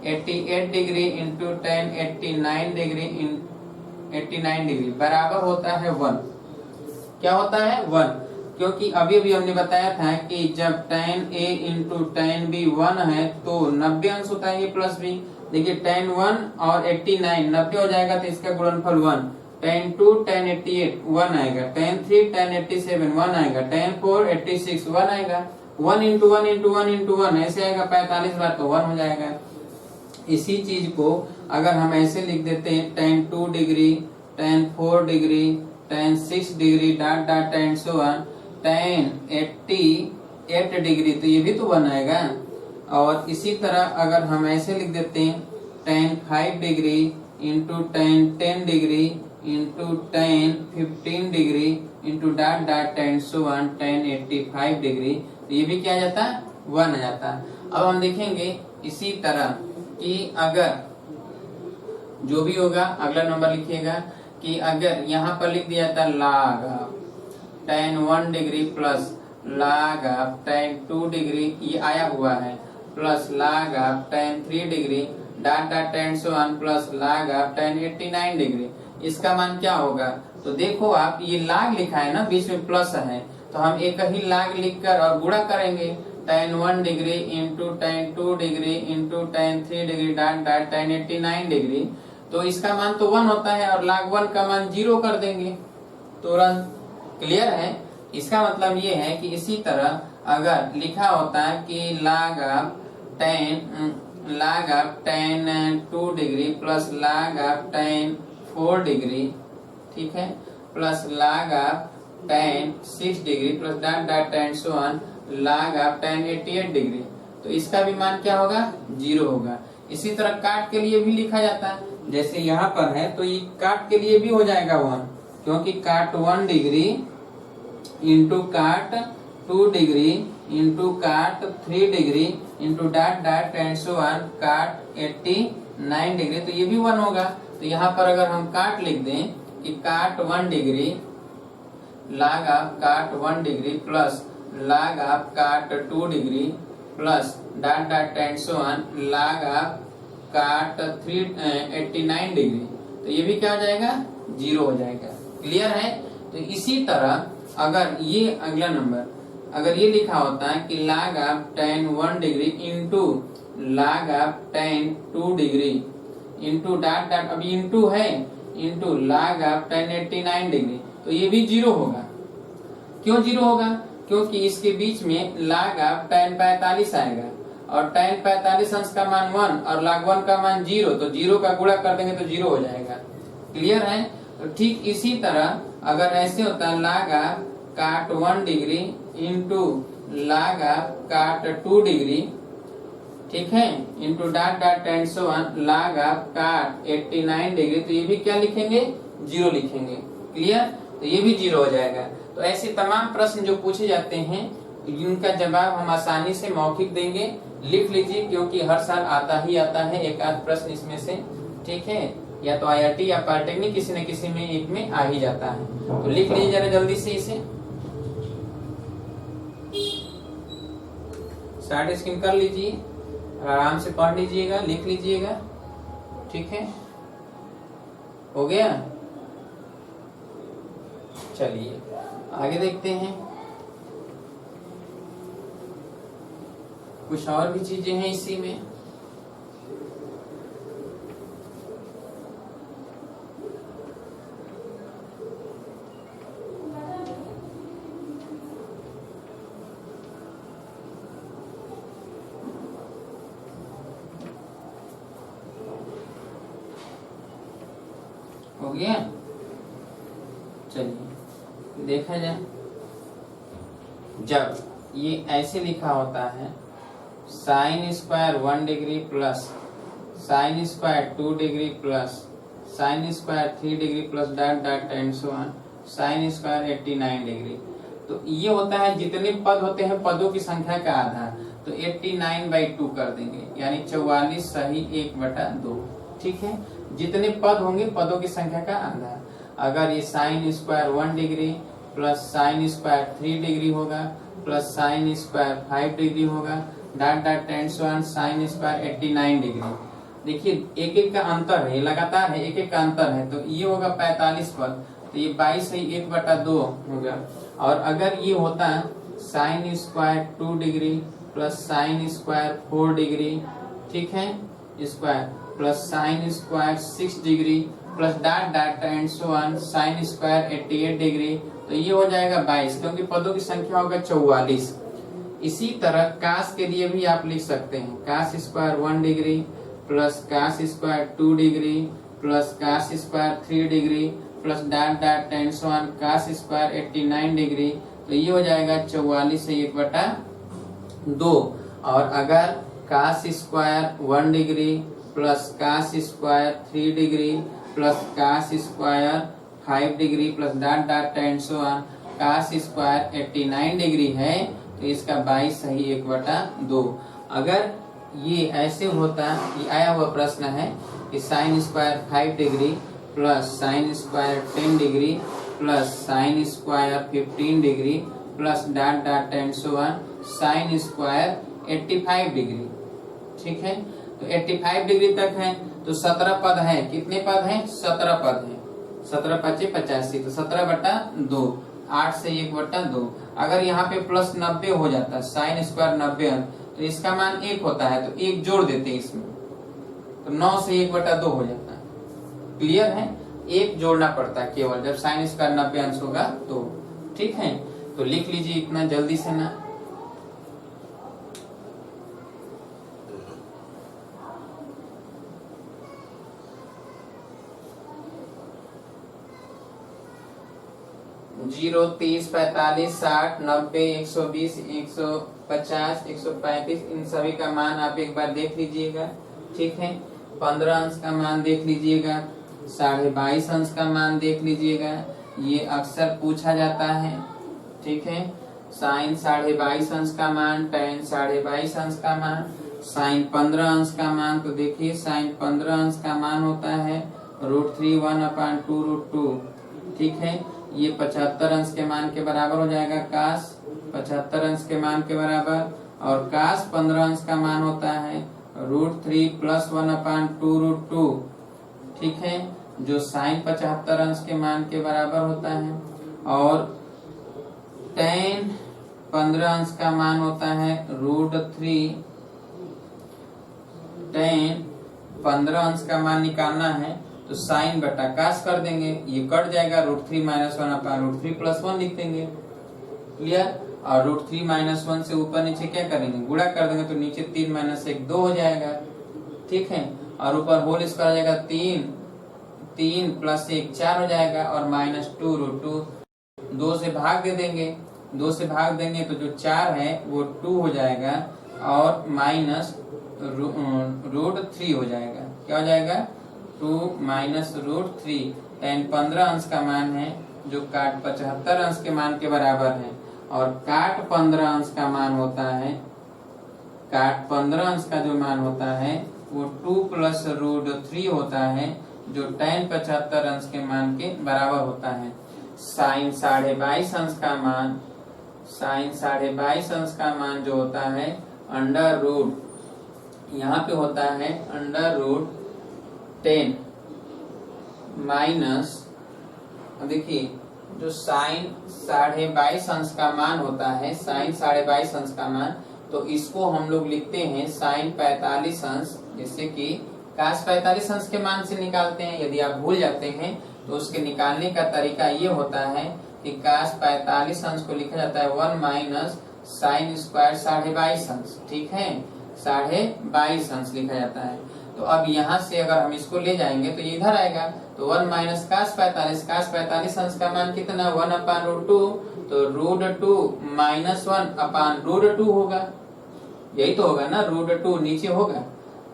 88 degree into tan 89 degree बराबर होता है 1। क्या होता है? 1। क्योंकि अभी अभी हमने बताया था कि जब tan A into tan B 1 है तो 90 अंश होता है ये प्लस B। देखिए tan 1 और 89 90 हो जाएगा तो इसका गुणनफल 1, tan 2 tan 88 1 आएगा, tan 3 tan 87 1 आएगा, tan 4 86 1 आएगा, 1 इंटू 1 इंटू 1 इंटू 1 ऐसे आएगा 45 बार तो 1 हो जाएगा। इसी चीज को अगर हम ऐसे लिख देते हैं tan 2 degree, tan 4 degree, tan 6 degree dot dot tan so on, tan 88 degree तो ये भी तो 1 आएगा। और इसी तरह अगर हम ऐसे लिख देते हैं tan 5 degree into tan 10 degree into tan 15 degree into dot dot tan so on, tan 85 degree तो ये भी क्या आ जाता है 1 आ जाता है। अब हम देखेंगे इसी तरह कि अगर जो भी होगा अगला नंबर लिखिएगा कि अगर यहाँ पर लिख दिया था log tan 1 degree plus log tan 2 degree ये आया हुआ है plus log tan 3 degree dot dot tan so on plus log tan 89 degree, इसका मान क्या होगा? तो देखो आप ये log लिखा है ना, बीच में प्लस है तो हम एक ही log लिखकर और गुणा करेंगे tan 1 degree into tan 2 degree into tan 3 degree dot dot tan 89 degree तो इसका मान तो 1 होता है और log 1 का मान 0 कर देंगे तुरंत। क्लियर है? इसका मतलब ये है कि इसी तरह अगर लिखा होता है कि log tan 2 degree plus log tan 4 degree, ठीक है, plus log tan 6 degree plus dot dot tan so on log tan 88 degree तो इसका भी मान क्या होगा 0 होगा। इसी तरह काट के लिए भी लिखा जाता है, जैसे यहाँ पर है तो ये काट के लिए भी हो जाएगा 1, क्योंकि काट 1 डिग्री इंटू काट 2 डिग्री इंटू काट 3 degree into dot dot tan so on काट 89 डिग्री तो ये भी 1 होगा। तो यहाँ पर अगर हम काट लिख दें कि काट 1 डिग्री log काट 1 डिग्री प्लस log काट 2 degree plus dot dot tan so on log काट 89 डिग्री तो ये भी क्या हो जाएगा 0 हो जाएगा। क्लियर है? तो इसी तरह अगर ये अगला नंबर अगर ये लिखा होता है कि log tan 1 degree into log tan 2 degree into dot dot अभी इंटू है इंटू log tan 89 डिग्री तो ये भी 0 होगा। क्यों 0 होगा? क्योंकि इसके बीच में log tan 45 आएगा और tan 45 अंश का मान 1 और log 1 का मान 0 तो 0 का गुणा कर देंगे तो 0 हो जाएगा। क्लियर है? तो ठीक इसी तरह अगर ऐसे होता है log काट 1 डिग्री इंटू log काट 2 डिग्री, ठीक है, into dot dot tan so on log काट 89 डिग्री तो ये भी क्या लिखेंगे 0 लिखेंगे। क्लियर? तो ये भी 0 हो जाएगा। तो ऐसे तमाम प्रश्न जो पूछे जाते हैं इनका जवाब हम आसानी से मौखिक देंगे, लिख लीजिए क्योंकि हर साल आता ही आता है एक आध प्रश्न इसमें से, ठीक है, या तो IIT या पॉलिटेक्निक किसी न किसी में एक में आ ही जाता है। तो लिख लीजिए जरा जल्दी से इसे, स्टार्ट स्क्रीन कर लीजिए, आराम से पढ़ लीजिएगा, लिख लीजिएगा, ठीक है, हो गया। चलिए आगे देखते हैं, कुछ और भी चीजें हैं इसी में। हो गया? चलिए देखा जाए, जब ये ऐसे लिखा होता है sine square 1 degree plus sine square 2 degree plus sine square 3 degree plus dot dot tan so on sine square 89 degree, तो ये होता है जितने पद होते हैं पदों की संख्या का आधार, तो 89/2 कर देंगे, यानी 44 सही 1/2, ठीक है, जितने पद होंगे पदों की संख्या का आधार। अगर ये sine square 1 degree plus sine square 3 degree होगा प्लस साइन स्क्वायर 5 डिग्री होगा dot dot tan so on sine square 89 degree. देखिए एक एक का अंतर है, लगातार है, एक एक का अंतर है, तो ये होगा 45 पद, तो ये 22 सही 1/2 होगा और अगर ये होता sine square 2 degree plus sine square 4 degree, ठीक है, square plus sine square 6 degree plus dot dot and so on sine square 88 degree, तो ये हो जाएगा 22, क्योंकि पदों की संख्या होगा 44। इसी तरह कास के लिए भी आप लिख सकते हैं, cos square 1 degree plus cos square 2 degree plus cos square 3 degree plus dot dot and so on cos square 89 degree, तो ये हो जाएगा 44 से 1/2। और अगर cos square 1 degree plus cos square 3 degree plus cos square 5 degree plus dot dot and so on cos square 89 degree है, तो इसका 22 सही 1/2। अगर ये ऐसे होता, ये आया हुआ प्रश्न है कि sine square 5 degree plus sine square 10 degree plus sine square 15 degree plus dot dot and so on sine square 85 degree, ठीक है, तो 85 डिग्री तक है, तो 17 पद है। कितने पद हैं? 17 पद हैं। 17 × 5 = 85, तो 17/2, 8 से 1/2। अगर यहाँ पे प्लस 90 हो जाता, साइन स्क्वायर 90 तो इसका मान 1 होता है, तो 1 जोड़ देते हैं इसमें, तो 9 से 1/2 हो जाता है। क्लियर है? 1 जोड़ना पड़ता है केवल जब साइन स्क्वायर 90 अंश होगा तो, ठीक है। तो लिख लीजिए इतना जल्दी से ना। जीरो 30 45 60 90 120 150 135 इन सभी का मान आप एक बार देख लीजिएगा, ठीक है। 15 अंश का मान देख लीजिएगा, 22.5 अंश का मान देख लीजिएगा, ये अक्सर पूछा जाता है, ठीक है। साइन 22.5 अंश का मान, टेन 22.5 अंश का मान, साइन 15 अंश का मान, तो देखिए साइन 15 अंश का मान होता है √3 1/2 √2, ठीक है। ये 75 अंश के मान के बराबर हो जाएगा, कास 75 अंश के मान के बराबर, और कास 15 अंश का मान होता है √3 + 1/2 √2, ठीक है, जो साइन 75 अंश के मान के बराबर होता है। और टेन 15 अंश का मान होता है √3, टेन 15 अंश का मान निकालना है तो साइन बटा कास कर देंगे, ये कट जाएगा, √3 - 1/√3 + 1 लिख देंगे। क्लियर? और √3 - 1 से ऊपर नीचे क्या करेंगे? गुणा कर देंगे, तो नीचे 3 - 1 2 हो जाएगा, ठीक है। और ऊपर होल स्क्वायर हो जाएगा 3 + 1 4 हो जाएगा, और -2 √2 2 से भाग दे देंगे, 2 से भाग देंगे तो जो 4 है वो 2 हो जाएगा, और माइनस √3 हो जाएगा। क्या हो जाएगा? 2 - √3। टेन 15 अंश का मान है जो काट 75 अंश के मान के बराबर है, और काट 15 अंश का मान होता है, काट 15 अंश का जो मान होता है वो 2 + √3 होता है, जो टेन 75 अंश के मान के बराबर होता है। साइन 22.5 अंश का मान, साइन 22.5 अंश का मान जो होता है √ यहाँ पे होता है √10 माइनस, देखिए जो साइन 22.5 अंश का मान होता है, साइन 22.5 अंश का मान, तो इसको हम लोग लिखते हैं साइन 45 अंश, जैसे कि कास 45 अंश के मान से निकालते हैं। यदि आप भूल जाते हैं तो उसके निकालने का तरीका ये होता है कि कास 45 अंश को लिखा जाता है 1 - साइन स्क्वायर 22.5 अंश, ठीक है, 22.5 अंश लिखा जाता है। तो अब यहाँ से अगर हम इसको ले जाएंगे तो ये इधर आएगा, तो 1 - कास 45, कास 45 अंश का मान कितना? 1/√2, तो √2 - 1/√2 होगा, यही तो होगा ना, √2 नीचे होगा।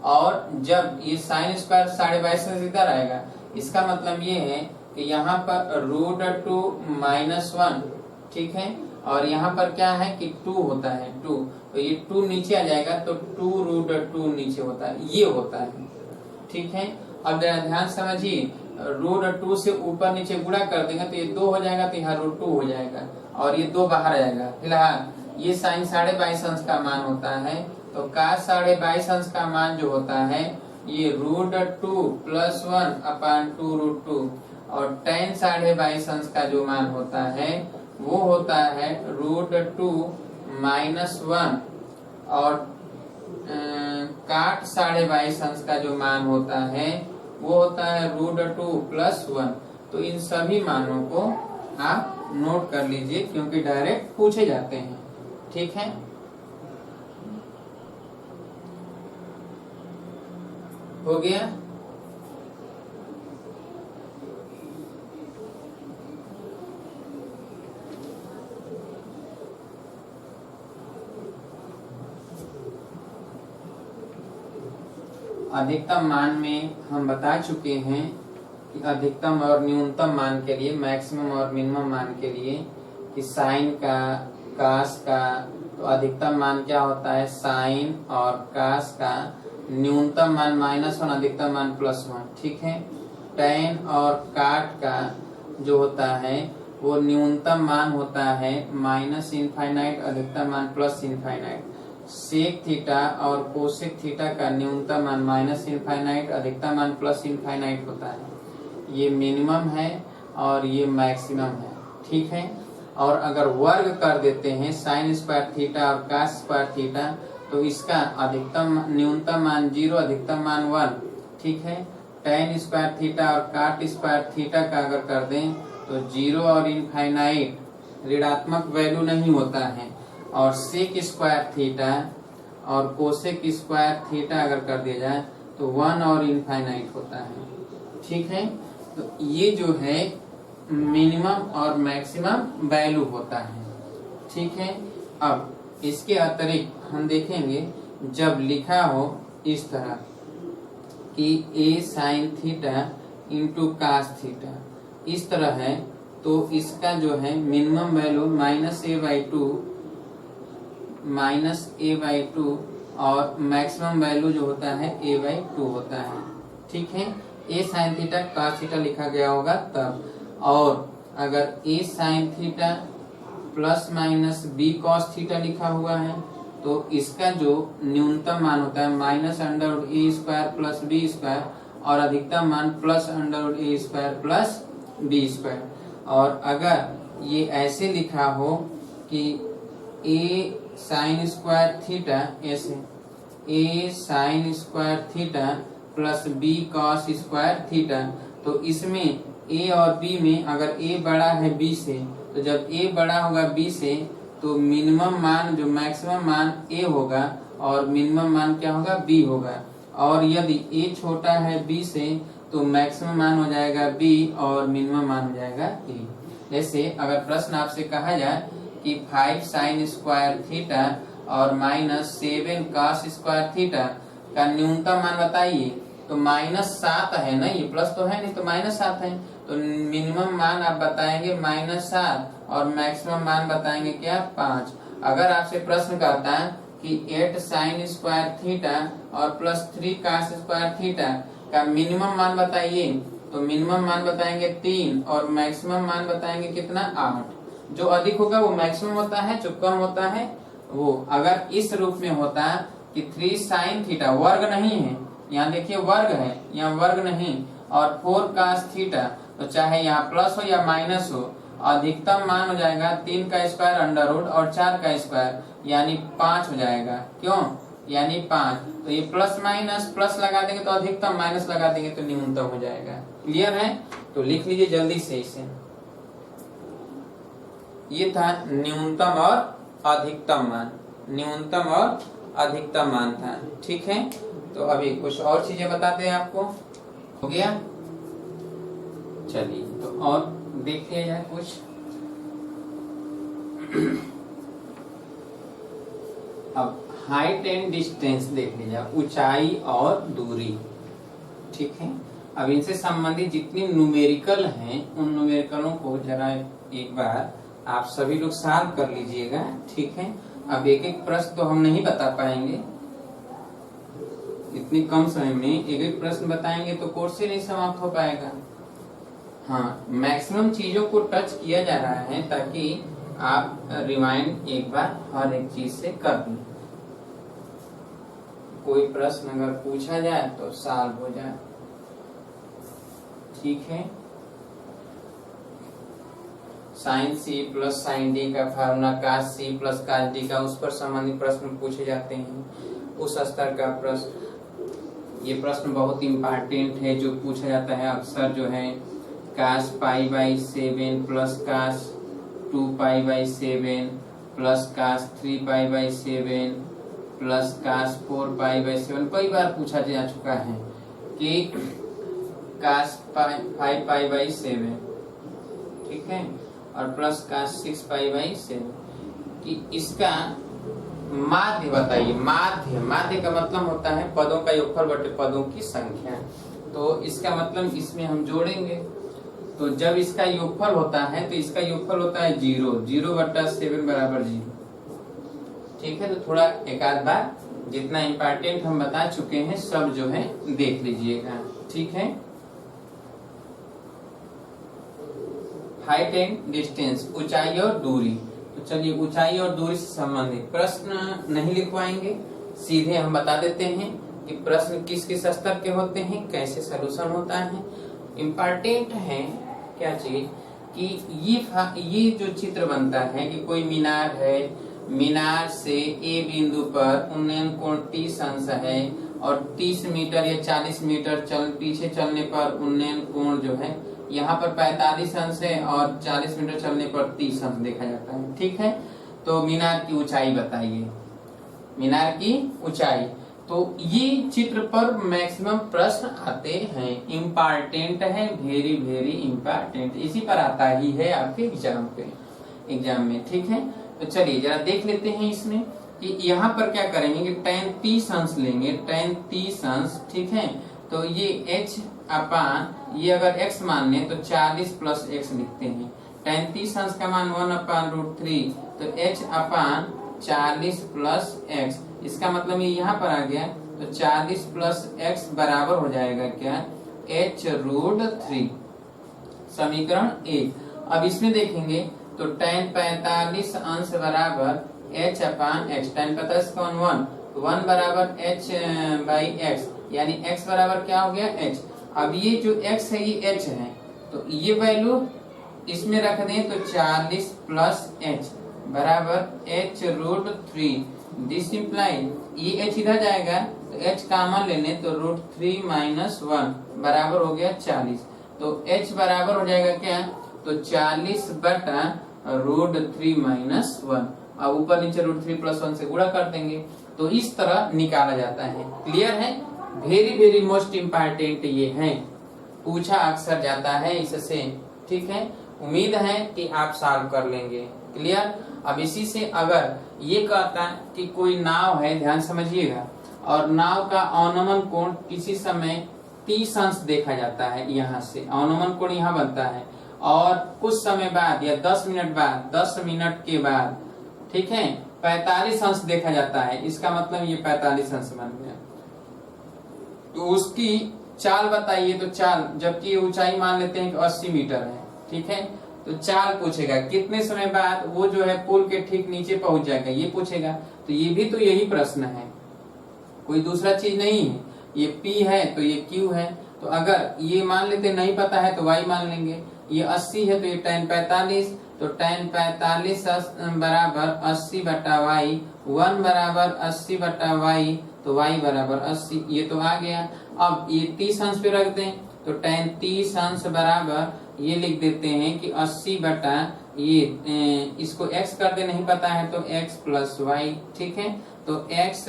और जब ये साइन स्क्वायर 22.5 अंश इधर आएगा, इसका मतलब ये है कि यहाँ पर √2 - 1, ठीक है, और यहाँ पर क्या है कि 2 होता है, 2, तो ये 2 नीचे आ जाएगा, तो 2 √2 नीचे होता है, ये होता है, ठीक है। अब जरा ध्यान समझिए, √2 से ऊपर नीचे गुणा कर देंगे तो ये 2 हो जाएगा, तो यहाँ √2 हो जाएगा, और ये 2 बाहर आ जाएगा। फिलहाल ये साइन 22.5 अंश का मान होता है, तो कास 22.5 अंश का मान जो होता है ये √2 + 1/2 √2, और टेन 22.5 अंश का जो मान होता है वो होता है √2 -1 और काट 22.5 अंश का जो मान होता है वो होता है √2 + 1। तो इन सभी मानों को आप नोट कर लीजिए क्योंकि डायरेक्ट पूछे जाते हैं। ठीक है, हो गया। अधिकतम मान में हम बता चुके हैं कि अधिकतम और न्यूनतम मान के लिए, मैक्सिमम और मिनिमम मान के लिए कि साइन का, कास का, तो अधिकतम मान क्या होता है साइन और कास का, न्यूनतम मान -1, अधिकतम मान +1। ठीक है, tan और काट का जो होता है वो न्यूनतम मान होता है -∞, अधिकतम मान +∞। सेक थीटा और कोसेक थीटा का न्यूनतम मान -∞, अधिकतम मान +∞ होता है। ये मिनिमम है और ये मैक्सिमम है। ठीक है, और अगर वर्ग कर देते हैं साइन स्क्वायर थीटा और कास स्क्वायर थीटा तो इसका अधिकतम न्यूनतम मान 0, अधिकतम मान 1। ठीक है, tan स्क्वायर थीटा और काट स्क्वायर थीटा का अगर कर दें तो 0 और इनफाइनाइट, ऋणात्मक वैल्यू नहीं होता है। और सेक स्क्वायर थीटा और कोसेक स्क्वायर थीटा अगर कर दिया जाए तो 1 और इनफाइनाइट होता है। ठीक है, तो ये जो है मिनिमम और मैक्सिमम वैल्यू होता है। ठीक है, अब इसके अतिरिक्त हम देखेंगे जब लिखा हो इस तरह कि a sin theta into cos theta, इस तरह है तो इसका जो है मिनिमम वैल्यू -a/2 और मैक्सिमम वैल्यू जो होता है a/2 होता है। ठीक है, a sin theta cos theta लिखा गया होगा तब, और अगर a sin theta ± b cos theta लिखा हुआ है तो इसका जो न्यूनतम मान होता है -√a² + b² और अधिकतम मान +√a² + b²। और अगर ये ऐसे लिखा हो कि a sin स्क्वायर थीटा, ऐसे a sin square theta + b cos square theta, तो इसमें a और b में अगर a बड़ा है b से तो जब a बड़ा होगा b से तो मिनिमम मान जो मैक्सिमम मान a होगा और मिनिमम मान क्या होगा b होगा। और यदि a छोटा है b से तो मैक्सिमम मान हो जाएगा b और मिनिमम मान हो जाएगा a। जैसे अगर प्रश्न आपसे कहा जाए कि 5 sin स्क्वायर थीटा और -7 cos स्क्वायर थीटा का न्यूनतम मान बताइए, तो -7 है ना, ये प्लस तो है नहीं तो -7 है, तो मिनिमम मान आप बताएंगे -7 और मैक्सिमम मान बताएंगे क्या 5। अगर आपसे प्रश्न करता है कि 8 sin स्क्वायर थीटा और +3 cos स्क्वायर थीटा का मिनिमम मान बताइए, तो मिनिमम मान बताएंगे 3 और मैक्सिमम मान बताएंगे कितना 8। जो अधिक होगा वो मैक्सिमम होता है, जो कम होता है वो। अगर इस रूप में होता है कि 3 sin थीटा, वर्ग नहीं है, यहाँ देखिए वर्ग है, यहाँ वर्ग नहीं, और 4 cos थीटा, तो चाहे यहाँ प्लस हो या माइनस हो, अधिकतम मान हो जाएगा 3 का स्क्वायर √ और 4 का स्क्वायर यानी 5 हो जाएगा। क्यों? यानी 5। तो ये प्लस माइनस, प्लस लगा देंगे तो अधिकतम, माइनस लगा देंगे तो न्यूनतम हो जाएगा। क्लियर है? तो लिख लीजिए जल्दी से इसे। ये था न्यूनतम और अधिकतम मान, न्यूनतम और अधिकतम मान था। ठीक है, तो अभी कुछ और चीजें बताते हैं आपको। हो गया? चलिए तो और देख लिया जाए कुछ। अब हाइट एंड डिस्टेंस देख लीजिए, ऊंचाई और दूरी। ठीक है, अब इनसे संबंधित जितनी न्यूमेरिकल हैं उन न्यूमेरिकलों को जरा एक बार आप सभी लोग सॉल्व कर लीजिएगा। ठीक है, अब एक एक प्रश्न तो हम नहीं बता पाएंगे, इतनी कम समय में एक एक प्रश्न बताएंगे तो कोर्स ही नहीं समाप्त हो पाएगा। हाँ, मैक्सिमम चीजों को टच किया जा रहा है ताकि आप रिवाइंड एक बार हर एक चीज से कर दें। कोई प्रश्न अगर पूछा जाए तो सॉल्व हो जाए। ठीक है, sine c plus sine d का formula, cos c plus cos d का, उस पर संबंधित प्रश्न पूछे जाते हैं, उस स्तर का प्रश्न। ये प्रश्न बहुत इंपॉर्टेंट है जो पूछा जाता है अक्सर, जो है cos pi by 7 plus cos 2 pi by 7 plus cos 3 pi by 7 plus cos 4 pi by 7 कई बार पूछा जा चुका है कि कास 5 पाई बाई 7, ठीक है, और प्लस कास 6 पाई बाई 7, कि इसका माध्य बताइए। माध्य का मतलब होता है पदों का योगफल बटे पदों की संख्या। तो इसका मतलब इसमें हम जोड़ेंगे, तो जब इसका योगफल होता है तो इसका योगफल होता है 0 बटा 7 बराबर 0। ठीक है, तो थोड़ा एक आध बार जितना इंपॉर्टेंट हम बता चुके हैं सब जो है देख लीजिएगा। ठीक है, हाइट एंड डिस्टेंस, ऊंचाई और दूरी। तो चलिए ऊंचाई और दूरी से संबंधित प्रश्न नहीं लिखवाएंगे, सीधे हम बता देते हैं कि प्रश्न किस किस स्तर के होते हैं, कैसे सलूशन होता है। इम्पोर्टेंट है क्या चीज कि ये जो चित्र बनता है कि कोई मीनार है, मीनार से ए बिंदु पर उन्नयन कोण 30 अंश है और 30 मीटर या 40 मीटर पीछे चलने पर उन्नयन कोण जो है यहाँ पर 45 अंश है और 40 मीटर चलने पर 30 अंश देखा जाता है। ठीक है, तो मीनार की ऊंचाई बताइए, मीनार की ऊंचाई। तो ये चित्र पर मैक्सिमम प्रश्न आते हैं, इम्पोर्टेंट है, वेरी वेरी इम्पोर्टेंट, इसी पर आता ही है आपके एग्जाम में। ठीक है, तो चलिए जरा देख लेते हैं इसमें कि यहाँ पर क्या करेंगे कि tan 30 अंश लेंगे, tan 30 अंश। ठीक है, तो ये h अपान ये अगर x मान लें तो 40 प्लस x लिखते हैं। tan 30 अंश का मान 1/√3, तो h अपान 40 प्लस x, इसका मतलब ये यहाँ पर आ गया, तो 40 प्लस x बराबर हो जाएगा क्या, h√3, समीकरण 1। अब इसमें देखेंगे तो tan 45 अंश बराबर h अपान x, tan 45 कौन 1 बराबर h बाई x, यानी x बराबर क्या हो गया h। अब ये जो x है ये h है, तो ये वैल्यू इसमें रख दें तो 40 प्लस h बराबर h√3, दिस इम्प्लाई ये h इधर जाएगा तो h कॉमन ले लें तो √3 माइनस 1 बराबर हो गया 40, तो h बराबर हो जाएगा क्या, तो 40 बटा √3 माइनस 1। अब ऊपर नीचे √3 प्लस 1 से गुणा कर देंगे, तो इस तरह निकाला जाता है। क्लियर है, वेरी वेरी मोस्ट इम्पोर्टेंट ये है, पूछा अक्सर जाता है इससे। ठीक है, उम्मीद है कि आप सॉल्व कर लेंगे। क्लियर, अब इसी से अगर ये कहता है कि कोई नाव है, ध्यान समझिएगा, और नाव का अवनमन कोण किसी समय 30 अंश देखा जाता है, यहाँ से अवनमन कोण यहाँ बनता है, और कुछ समय बाद या 10 मिनट बाद, 10 मिनट के बाद, ठीक है, 45 अंश देखा जाता है, इसका मतलब ये 45 अंश बन गया। तो उसकी चाल बताइए, तो चाल, जबकि ऊंचाई मान लेते हैं कि 80 मीटर है, ठीक है, तो चाल पूछेगा कितने समय बाद वो जो है पुल के ठीक नीचे पहुंच जाएगा, ये पूछेगा। तो ये भी तो यही प्रश्न है, कोई दूसरा चीज नहीं है। ये P है तो ये Q है, तो अगर ये मान लेते नहीं पता है तो Y मान लेंगे। ये 80 है तो ये tan 45, तो tan 45 बराबर 80 बटा Y, 1 बराबर 80 बटा Y, तो Y बराबर 80, ये तो आ गया। अब ये 30 अंश पे रख दें, तो tan 30 अंश बराबर ये लिख देते हैं कि 80 बटा ये, इसको x कर दे, नहीं पता है तो x प्लस y। ठीक है, तो x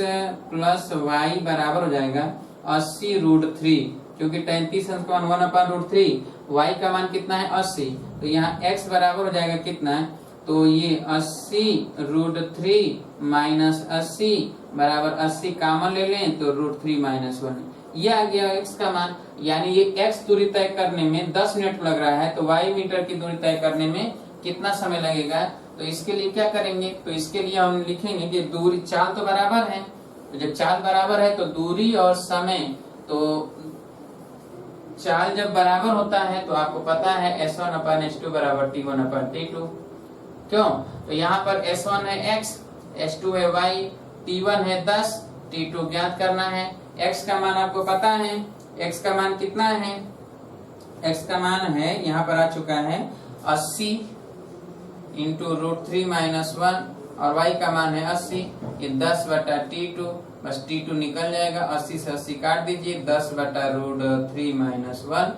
प्लस y बराबर हो जाएगा 80√3, क्योंकि tan 30 अंश का मान 1/√3, y का मान कितना है 80, तो यहाँ x बराबर हो जाएगा कितना, तो ये 80√3 माइनस 80 बराबर 80 कॉमन ले लें तो √3 माइनस 1, ये आ गया x का मान। यानी ये x दूरी तय करने में 10 मिनट लग रहा है, तो y मीटर की दूरी तय करने में कितना समय लगेगा। तो इसके लिए क्या करेंगे, तो इसके लिए हम लिखेंगे कि दूरी, चाल तो बराबर है, तो जब चाल बराबर है तो दूरी और समय, तो चाल जब बराबर होता है तो आपको पता है S1/S2 बराबर T1/T2। क्यों, तो यहाँ पर S1 है x, S2 है y, T1 है 10, T2 ज्ञात करना है। x का मान आपको पता है, x का मान कितना है, x का मान है यहाँ पर आ चुका है 80, इंटू √3 - 1 और y का मान है 80। ये 10/T2, बस T2 निकल जाएगा। 80 से 80 काट दीजिए, 10/√3 - 1।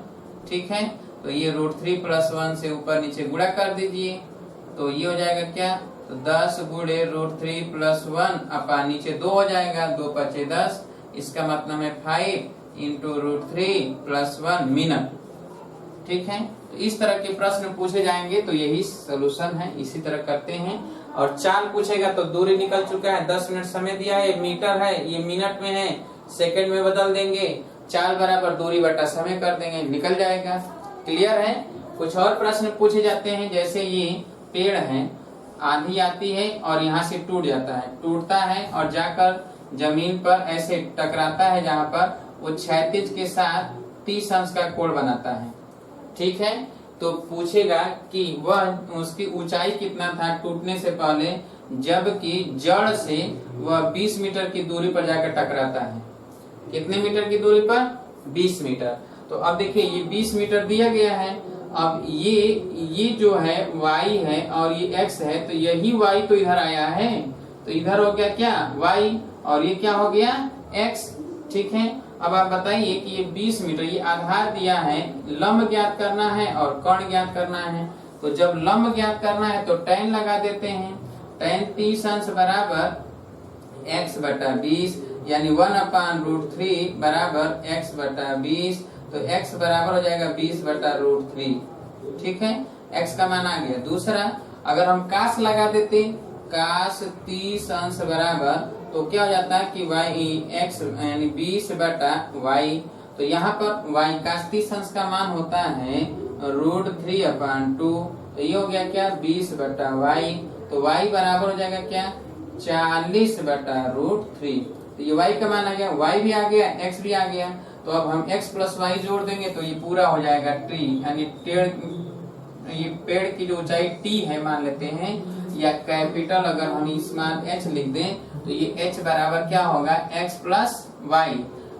ठीक है, तो ये √3 + 1 से ऊपर नीचे गुणा कर दीजिए, तो ये हो जाएगा क्या, तो 10 गुणे √3 + 1 अपान नीचे 2 हो जाएगा, 2 × 5 = 10। इसका मतलब है 5 इंटू √3 + 1 मिनट। ठीक है, तो इस तरह के प्रश्न पूछे जाएंगे तो यही सोल्यूशन है, इसी तरह करते हैं। और चाल पूछेगा तो दूरी निकल चुका है, 10 मिनट समय दिया है, मीटर है, ये मिनट में है, सेकंड में बदल देंगे, चाल बराबर दूरी बटा समय कर देंगे, निकल जाएगा। क्लियर है। कुछ और प्रश्न पूछे जाते हैं, जैसे ये पेड़ है, आंधी आती है और यहाँ से टूट जाता है, टूटता है और जाकर जमीन पर ऐसे टकराता है, जहाँ पर वो क्षैतिज के साथ 30 अंश का कोण बनाता है। ठीक है, तो पूछेगा कि वह उसकी ऊंचाई कितना था टूटने से पहले, जबकि जड़ से वह 20 मीटर की दूरी पर जाकर टकराता है। कितने मीटर की दूरी पर? 20 मीटर। तो अब देखिए ये 20 मीटर दिया गया है। अब ये जो है y है और ये x है, तो यही y तो इधर आया है, तो इधर हो गया क्या y और ये क्या हो गया x। ठीक है, अब आप बताइए कि ये 20 मीटर, ये आधार दिया है, लंब ज्ञात करना है और कोण ज्ञात करना है। तो जब लंब ज्ञात करना है तो tan लगा देते हैं, tan 30 अंश बराबर x/20, यानी 1/√3 बराबर x/20, तो x बराबर हो जाएगा 20/√3। ठीक है, x का मान आ गया। दूसरा, अगर हम काश लगा देते, काश 30 अंश बराबर, तो क्या हो जाता है कि x यानी 20/y, तो यहाँ पर y काश 30 अंश का मान होता है √3/2, तो ये हो गया क्या 20/y, तो y बराबर हो जाएगा क्या 40/√3। तो ये y का मान आ गया, y भी आ गया, x भी आ गया। तो अब हम x + y जोड़ देंगे तो ये पूरा हो जाएगा t, यानी ये पेड़ की जो ऊंचाई t है मान लेते हैं, या कैपिटल अगर हम इस मान h लिख दें तो ये h बराबर क्या होगा x + y,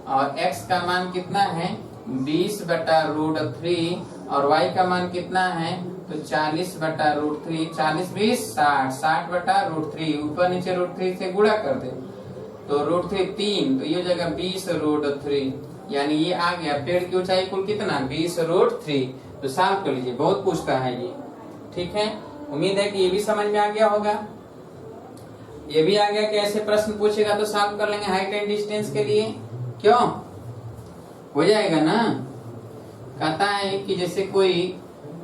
और x का मान कितना है 20/√3 और y का मान कितना है तो 40/√3, 40 20 60, 60/√3, ऊपर नीचे √3 से गुणा कर दे तो √3 3, तो ये हो जाएगा 20√3, यानी ये आ गया पेड़ की ऊंचाई कुल कितना 20√3। तो सॉल्व कर लीजिए, बहुत पूछता है ये। ठीक है, उम्मीद है कि ये भी समझ में आ गया होगा। ये भी आ गया कि ऐसे प्रश्न पूछेगा तो सॉल्व कर लेंगे हाइट एंड डिस्टेंस के लिए, क्यों हो जाएगा ना। कहता है कि जैसे कोई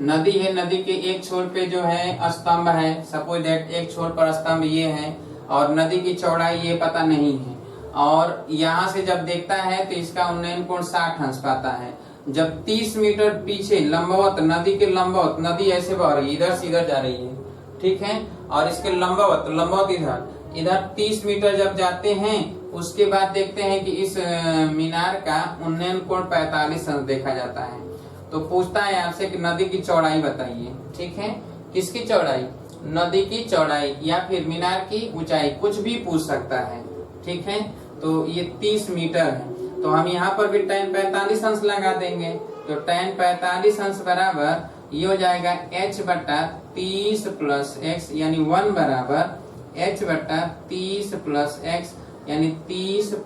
नदी है, नदी के एक छोर पे जो है स्तंभ है, सपोज दैट एक छोर पर स्तंभ ये है और नदी की चौड़ाई ये पता नहीं है, और यहाँ से जब देखता है तो इसका उन्नयन कोण 60 अंश पाता है। जब 30 मीटर पीछे लंबवत, नदी के लंबवत, नदी ऐसे बह रही है, इधर से इधर जा रही है, ठीक है, और इसके लंबवत, लंबवत इधर 30 मीटर जब जाते हैं, उसके बाद देखते हैं कि इस मीनार का उन्नयन कोण 45 अंश देखा जाता है। तो पूछता है आपसे कि नदी की चौड़ाई बताइए। ठीक है, किसकी चौड़ाई, नदी की चौड़ाई या फिर मीनार की ऊंचाई, कुछ भी पूछ सकता है। ठीक है, तो ये 30 मीटर है, तो हम यहाँ पर भी tan 45 अंश लगा देंगे, तो tan 45 अंश बराबर ये हो जाएगा h/30 + x, यानी 1 बराबर h/30 + x, यानी 30 +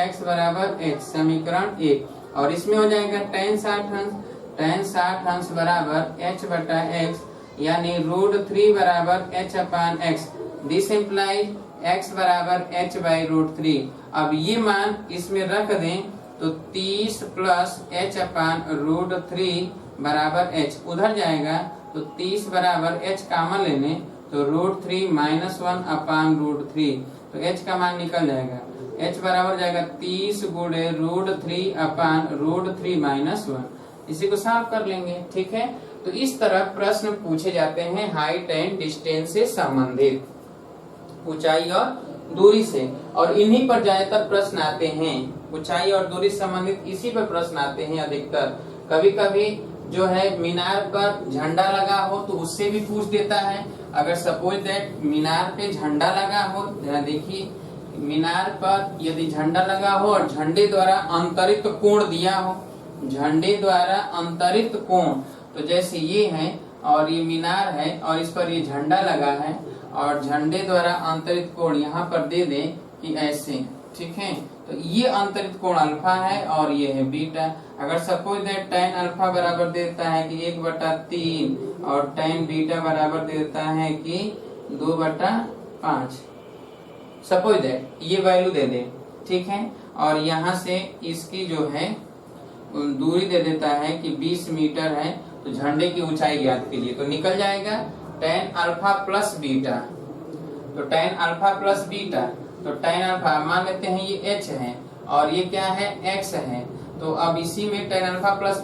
x बराबर h, समीकरण 1। और इसमें हो जाएगा tan 60 अंश, tan 60 अंश बराबर h/x, यानी √3 बराबर h/x। दिस इम्प्लाइज x बराबर h/√3। अब ये मान इसमें रख दें तो 30 + h/√3 बराबर h, उधर जाएगा तो 30 बराबर h कॉमन लेने तो √3 - 1/√3, तो h का मान निकल जाएगा, h बराबर जाएगा 30 गुणे √3/√3 - 1। इसी को सॉल्व कर लेंगे। ठीक है, तो इस तरह प्रश्न पूछे जाते हैं हाइट एंड डिस्टेंस से संबंधित, ऊंचाई और दूरी से, और इन्हीं पर ज्यादातर प्रश्न आते हैं। ऊंचाई और दूरी से संबंधित इसी पर प्रश्न आते हैं अधिकतर। कभी कभी जो है मीनार पर झंडा लगा हो तो उससे भी पूछ देता है। अगर सपोज दैट मीनार पे झंडा लगा हो, देखिए मीनार पर यदि झंडा लगा हो और झंडे द्वारा अंतरित कोण दिया हो, झंडे द्वारा अंतरित कोण, तो जैसे ये है और ये मीनार है और इस पर ये झंडा लगा है और झंडे द्वारा अंतरित कोण यहाँ पर दे दें कि ऐसे, ठीक है। तो ये अंतरित कोण अल्फा है और ये है बीटा। अगर सपोज दैट tan अल्फा बराबर देता है कि 1/3 और tan बीटा बराबर देता है कि 2/5, सपोज दैट ये वैल्यू दे दे, ठीक है। और यहाँ से इसकी जो है दूरी दे देता है कि 20 मीटर है, तो झंडे की ऊंचाई ज्ञात कीजिए। तो निकल जाएगा tan अल्फा प्लस बीटा। तो tan अल्फा प्लस बीटा, तो tan अल्फा मान लेते हैं ये h है और ये क्या है x है। तो अब इसी में tan अल्फा प्लस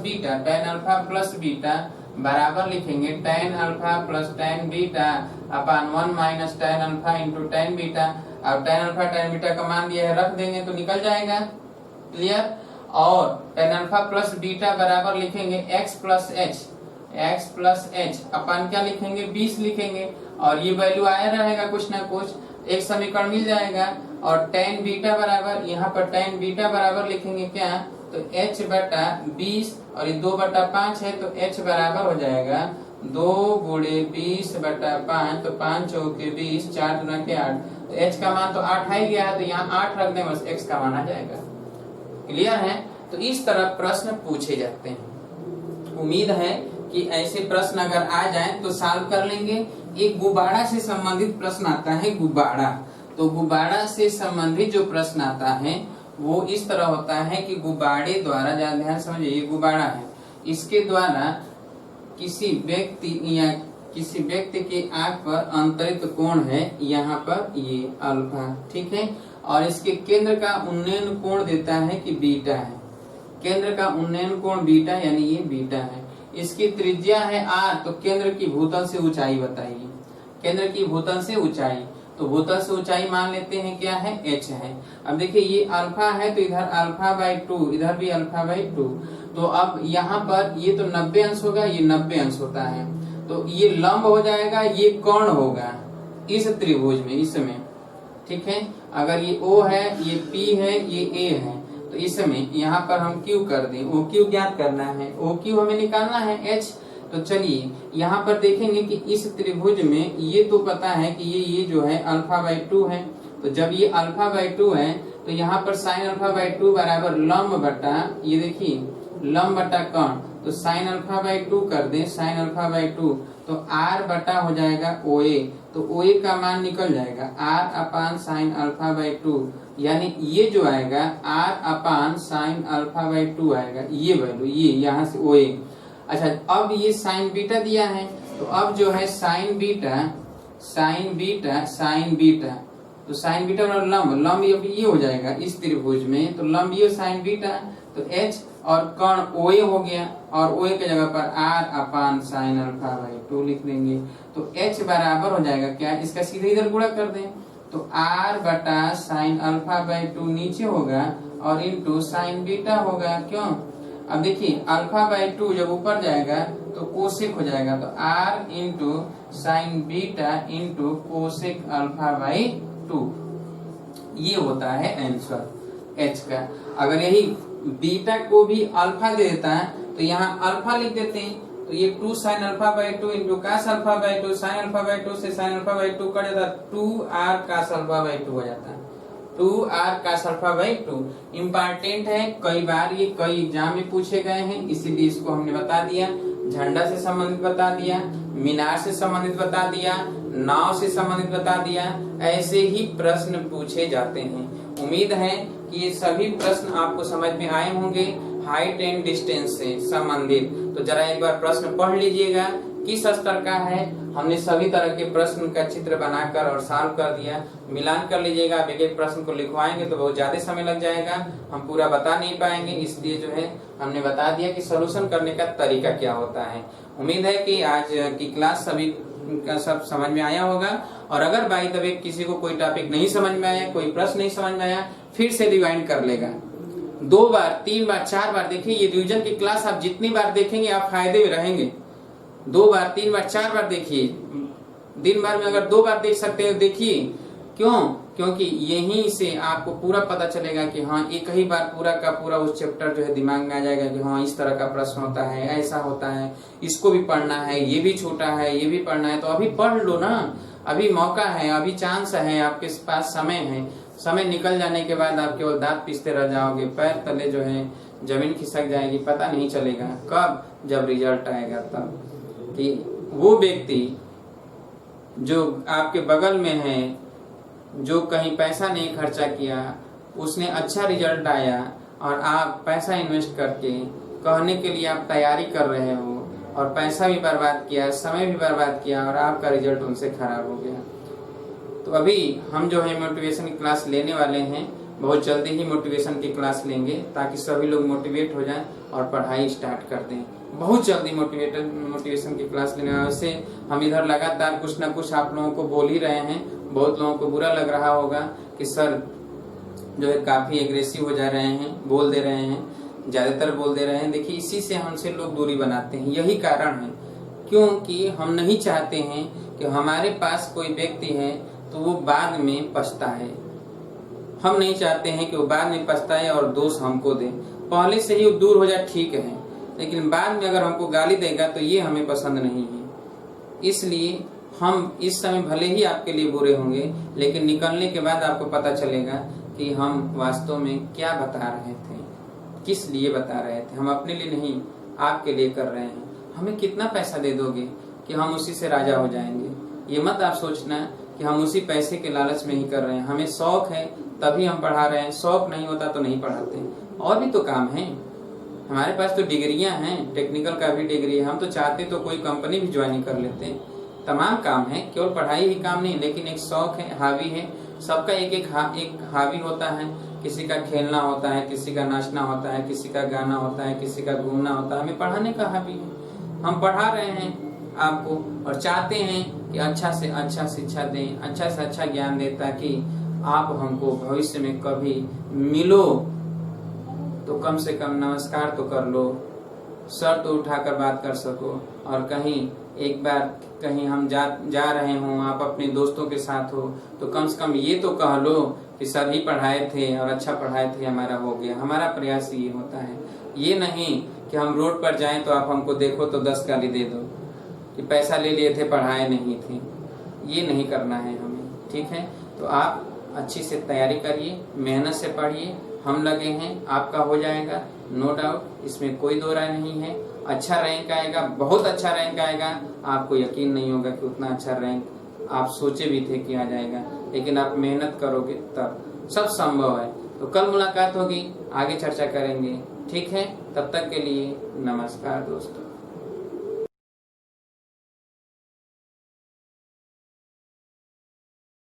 बीटा बराबर लिखेंगे tan alpha plus tan beta अपान 1 minus tan alpha into tan beta. अब tan अल्फा tan बीटा का मान दिया है, रख देंगे तो निकल जाएगा। क्लियर। और tan अल्फा प्लस बीटा बराबर लिखेंगे x प्लस h अपन क्या लिखेंगे 20 लिखेंगे और ये वैल्यू आया रहेगा कुछ ना कुछ, एक समीकरण मिल जाएगा। और tan बीटा बराबर यहाँ पर tan बीटा बराबर लिखेंगे क्या, तो h/20 और ये 2/5 है, तो h बराबर हो जाएगा 2 × 20/5, तो 5 चौके 20, 4 दूना के 8, तो h का मान तो 8 आ ही गया है, तो यहाँ 8 रख दें बस x का मान आ जाएगा। क्लियर है। तो इस तरह प्रश्न पूछे जाते हैं। उम्मीद है कि ऐसे प्रश्न अगर आ जाएं तो सॉल्व कर लेंगे। एक गुब्बारा से संबंधित प्रश्न आता है, गुब्बारा। तो गुब्बारा से संबंधित जो प्रश्न आता है वो इस तरह होता है कि गुब्बारे द्वारा, ज्यादा ध्यान समझिए, ये गुब्बारा है, इसके द्वारा किसी व्यक्ति की आंख पर अंतरित कोण है यहाँ पर ये अल्फा, ठीक है। और इसके केंद्र का उन्नयन कोण देता है कि बीटा है, केंद्र का उन्नयन कोण बीटा यानी ये बीटा है। इसकी त्रिज्या है r, तो केंद्र की भूतल से ऊंचाई बताइए, केंद्र की भूतल से ऊंचाई। तो भूतल से ऊंचाई मान लेते हैं क्या है h है। अब देखिए ये अल्फा है तो इधर α/2, इधर भी α/2। तो अब यहाँ पर ये तो 90 अंश होगा, ये 90 अंश होता है, तो ये लंब हो जाएगा, ये कोण होगा इस त्रिभुज में, इसमें, ठीक है। अगर ये O है, ये P है, ये A है, तो इसमें यहाँ पर हम Q कर दें, OQ ज्ञात करना है, OQ हमें निकालना है H। तो चलिए यहाँ पर देखेंगे कि इस त्रिभुज में ये तो पता है कि ये जो है α/2 है। तो जब ये α/2 है तो यहाँ पर sin α/2 बराबर लंब बटा, ये देखिए लंब बटा कोण, तो sin α/2 कर दें, sin α/2, तो r बटा हो जाएगा OA। तो OA का मान निकल जाएगा r अपान sin α/2, यानी ये जो आएगा r अपान sin α/2 आएगा, ये वैल्यू, ये यहाँ से OA। अच्छा, अब ये sin बीटा दिया है, तो अब जो है sin बीटा, तो sin बीटा और लंब ये हो जाएगा इस त्रिभुज में, तो लंब ये sin बीटा, तो h और कोण OA हो गया, और OA के जगह पर r अपान sin α/2 लिख देंगे। तो h बराबर हो जाएगा क्या, इसका सीधे इधर गुणा कर दें, तो r बटा sin α/2 नीचे होगा और इंटू sin बीटा होगा। क्यों, अब देखिए α/2 जब ऊपर जाएगा तो कोसेक हो जाएगा, तो r into sine beta into cosec α/2, ये होता है आंसर h का। अगर यही बीटा को भी अल्फा दे देता है तो यहाँ अल्फा लिख देते हैं, तो ये 2 sin α/2 इंटू cos α/2, sin α/2 से sin α/2 कट जाता है, 2r cos α/2 हो जाता है, 2r cos α/2। इम्पोर्टेंट है, कई बार ये कई एग्जाम में पूछे गए हैं, इसीलिए इसको हमने बता दिया। झंडा से संबंधित बता दिया, मीनार से संबंधित बता दिया, नाव से संबंधित बता दिया, ऐसे ही प्रश्न पूछे जाते हैं। उम्मीद है कि ये सभी प्रश्न आपको समझ में आए होंगे हाइट एंड डिस्टेंस से संबंधित। तो जरा एक बार प्रश्न पढ़ लीजिएगा किस स्तर का है। हमने सभी तरह के प्रश्न का चित्र बनाकर और सॉल्व कर दिया, मिलान कर लीजिएगा। अब एक प्रश्न को लिखवाएंगे तो बहुत ज्यादा समय लग जाएगा, हम पूरा बता नहीं पाएंगे, इसलिए जो है हमने बता दिया कि सॉल्यूशन करने का तरीका क्या होता है। उम्मीद है कि आज की क्लास सभी का सब समझ में आया होगा, और अगर बाई द वे किसी को कोई टॉपिक नहीं समझ में आया, कोई प्रश्न नहीं समझ में आया, फिर से रिवाइंड कर लेगा। 2 बार 3 बार 4 बार देखिए, ये रिवीजन की क्लास आप जितनी बार देखेंगे आप फायदे में रहेंगे। 2 बार 3 बार 4 बार देखिए, दिन भर में अगर 2 बार देख सकते हो देखिए। क्यों, क्योंकि यहीं से आपको पूरा पता चलेगा कि हाँ एक ही बार पूरा का पूरा उस चैप्टर जो है दिमाग में आ जाएगा कि हाँ इस तरह का प्रश्न होता है, ऐसा होता है, इसको भी पढ़ना है, ये भी छूटा है, ये भी पढ़ना है। तो अभी पढ़ लो ना, अभी मौका है, अभी चांस है, आपके पास समय है। समय निकल जाने के बाद आप केवल दांत पीसते रह जाओगे, पैर तले जो है जमीन खिसक जाएगी, पता नहीं चलेगा कब, जब रिजल्ट आएगा तब। कि वो व्यक्ति जो आपके बगल में है, जो कहीं पैसा नहीं खर्चा किया, उसने अच्छा रिजल्ट आया और आप पैसा इन्वेस्ट करके कहने के लिए आप तैयारी कर रहे हो और पैसा भी बर्बाद किया, समय भी बर्बाद किया और आपका रिजल्ट उनसे खराब हो गया। तो अभी हम जो है मोटिवेशन की क्लास लेने वाले हैं, बहुत जल्दी ही मोटिवेशन की क्लास लेंगे ताकि सभी लोग मोटिवेट हो जाएं और पढ़ाई स्टार्ट कर दें। बहुत जल्दी मोटिवेशन की क्लास लेने वाले से हम इधर लगातार कुछ ना कुछ आप लोगों को बोल ही रहे हैं। बहुत लोगों को बुरा लग रहा होगा कि सर जो है काफी एग्रेसिव हो जा रहे हैं, बोल दे रहे हैं, ज्यादातर बोल दे रहे हैं। देखिए इसी से हमसे लोग दूरी बनाते हैं, यही कारण है। क्योंकि हम नहीं चाहते हैं कि हमारे पास कोई व्यक्ति है तो वो बाद में पछताए। हम नहीं चाहते हैं कि वो बाद में पछताए और दोष हमको दे। पहले से ही वो दूर हो जाए ठीक है, लेकिन बाद में अगर हमको गाली देगा तो ये हमें पसंद नहीं है। इसलिए हम इस समय भले ही आपके लिए बुरे होंगे, लेकिन निकलने के बाद आपको पता चलेगा कि हम वास्तव में क्या बता रहे थे, किस लिए बता रहे थे। हम अपने लिए नहीं, आपके लिए कर रहे हैं। हमें कितना पैसा दे दोगे कि हम उसी से राजा हो जाएंगे? ये मत आप सोचना कि हम उसी पैसे के लालच में ही कर रहे हैं। हमें शौक है तभी हम पढ़ा रहे हैं, शौक नहीं होता तो नहीं पढ़ाते। और भी तो काम है हमारे पास, तो डिग्रियां हैं, टेक्निकल का भी डिग्री है। हम तो चाहते तो कोई कंपनी भी ज्वाइन कर लेते हैं। तमाम काम है, केवल पढ़ाई ही काम नहीं, लेकिन एक शौक है, हावी है। सबका एक हावी होता है। किसी का खेलना होता है, किसी का नाचना होता है, किसी का गाना होता है, किसी का घूमना होता है। हमें पढ़ाने का हावी है। हम पढ़ा रहे हैं आपको और चाहते हैं कि अच्छा से अच्छा शिक्षा दें, अच्छा से अच्छा ज्ञान दें, ताकि आप हमको भविष्य में कभी मिलो तो कम से कम नमस्कार तो कर लो, सर तो उठाकर बात कर सको। और कहीं एक बार कहीं हम जा रहे हों, आप अपने दोस्तों के साथ हो, तो कम से कम ये तो कह लो कि सर ही पढ़ाए थे और अच्छा पढ़ाए थे, हमारा हो गया। हमारा प्रयास ये होता है। ये नहीं कि हम रोड पर जाएं तो आप हमको देखो तो 10 गाली दे दो कि पैसा ले लिए थे, पढ़ाए नहीं थे। ये नहीं करना है हमें, ठीक है। तो आप अच्छी से तैयारी करिए, मेहनत से पढ़िए, हम लगे हैं, आपका हो जाएगा, नो डाउट, इसमें कोई दो राय नहीं है। अच्छा रैंक आएगा, बहुत अच्छा रैंक आएगा। आपको यकीन नहीं होगा कि उतना अच्छा रैंक आप सोचे भी थे कि आ जाएगा, लेकिन आप मेहनत करोगे तब सब संभव है। तो कल मुलाकात होगी, आगे चर्चा करेंगे, ठीक है। तब तक के लिए नमस्कार दोस्तों।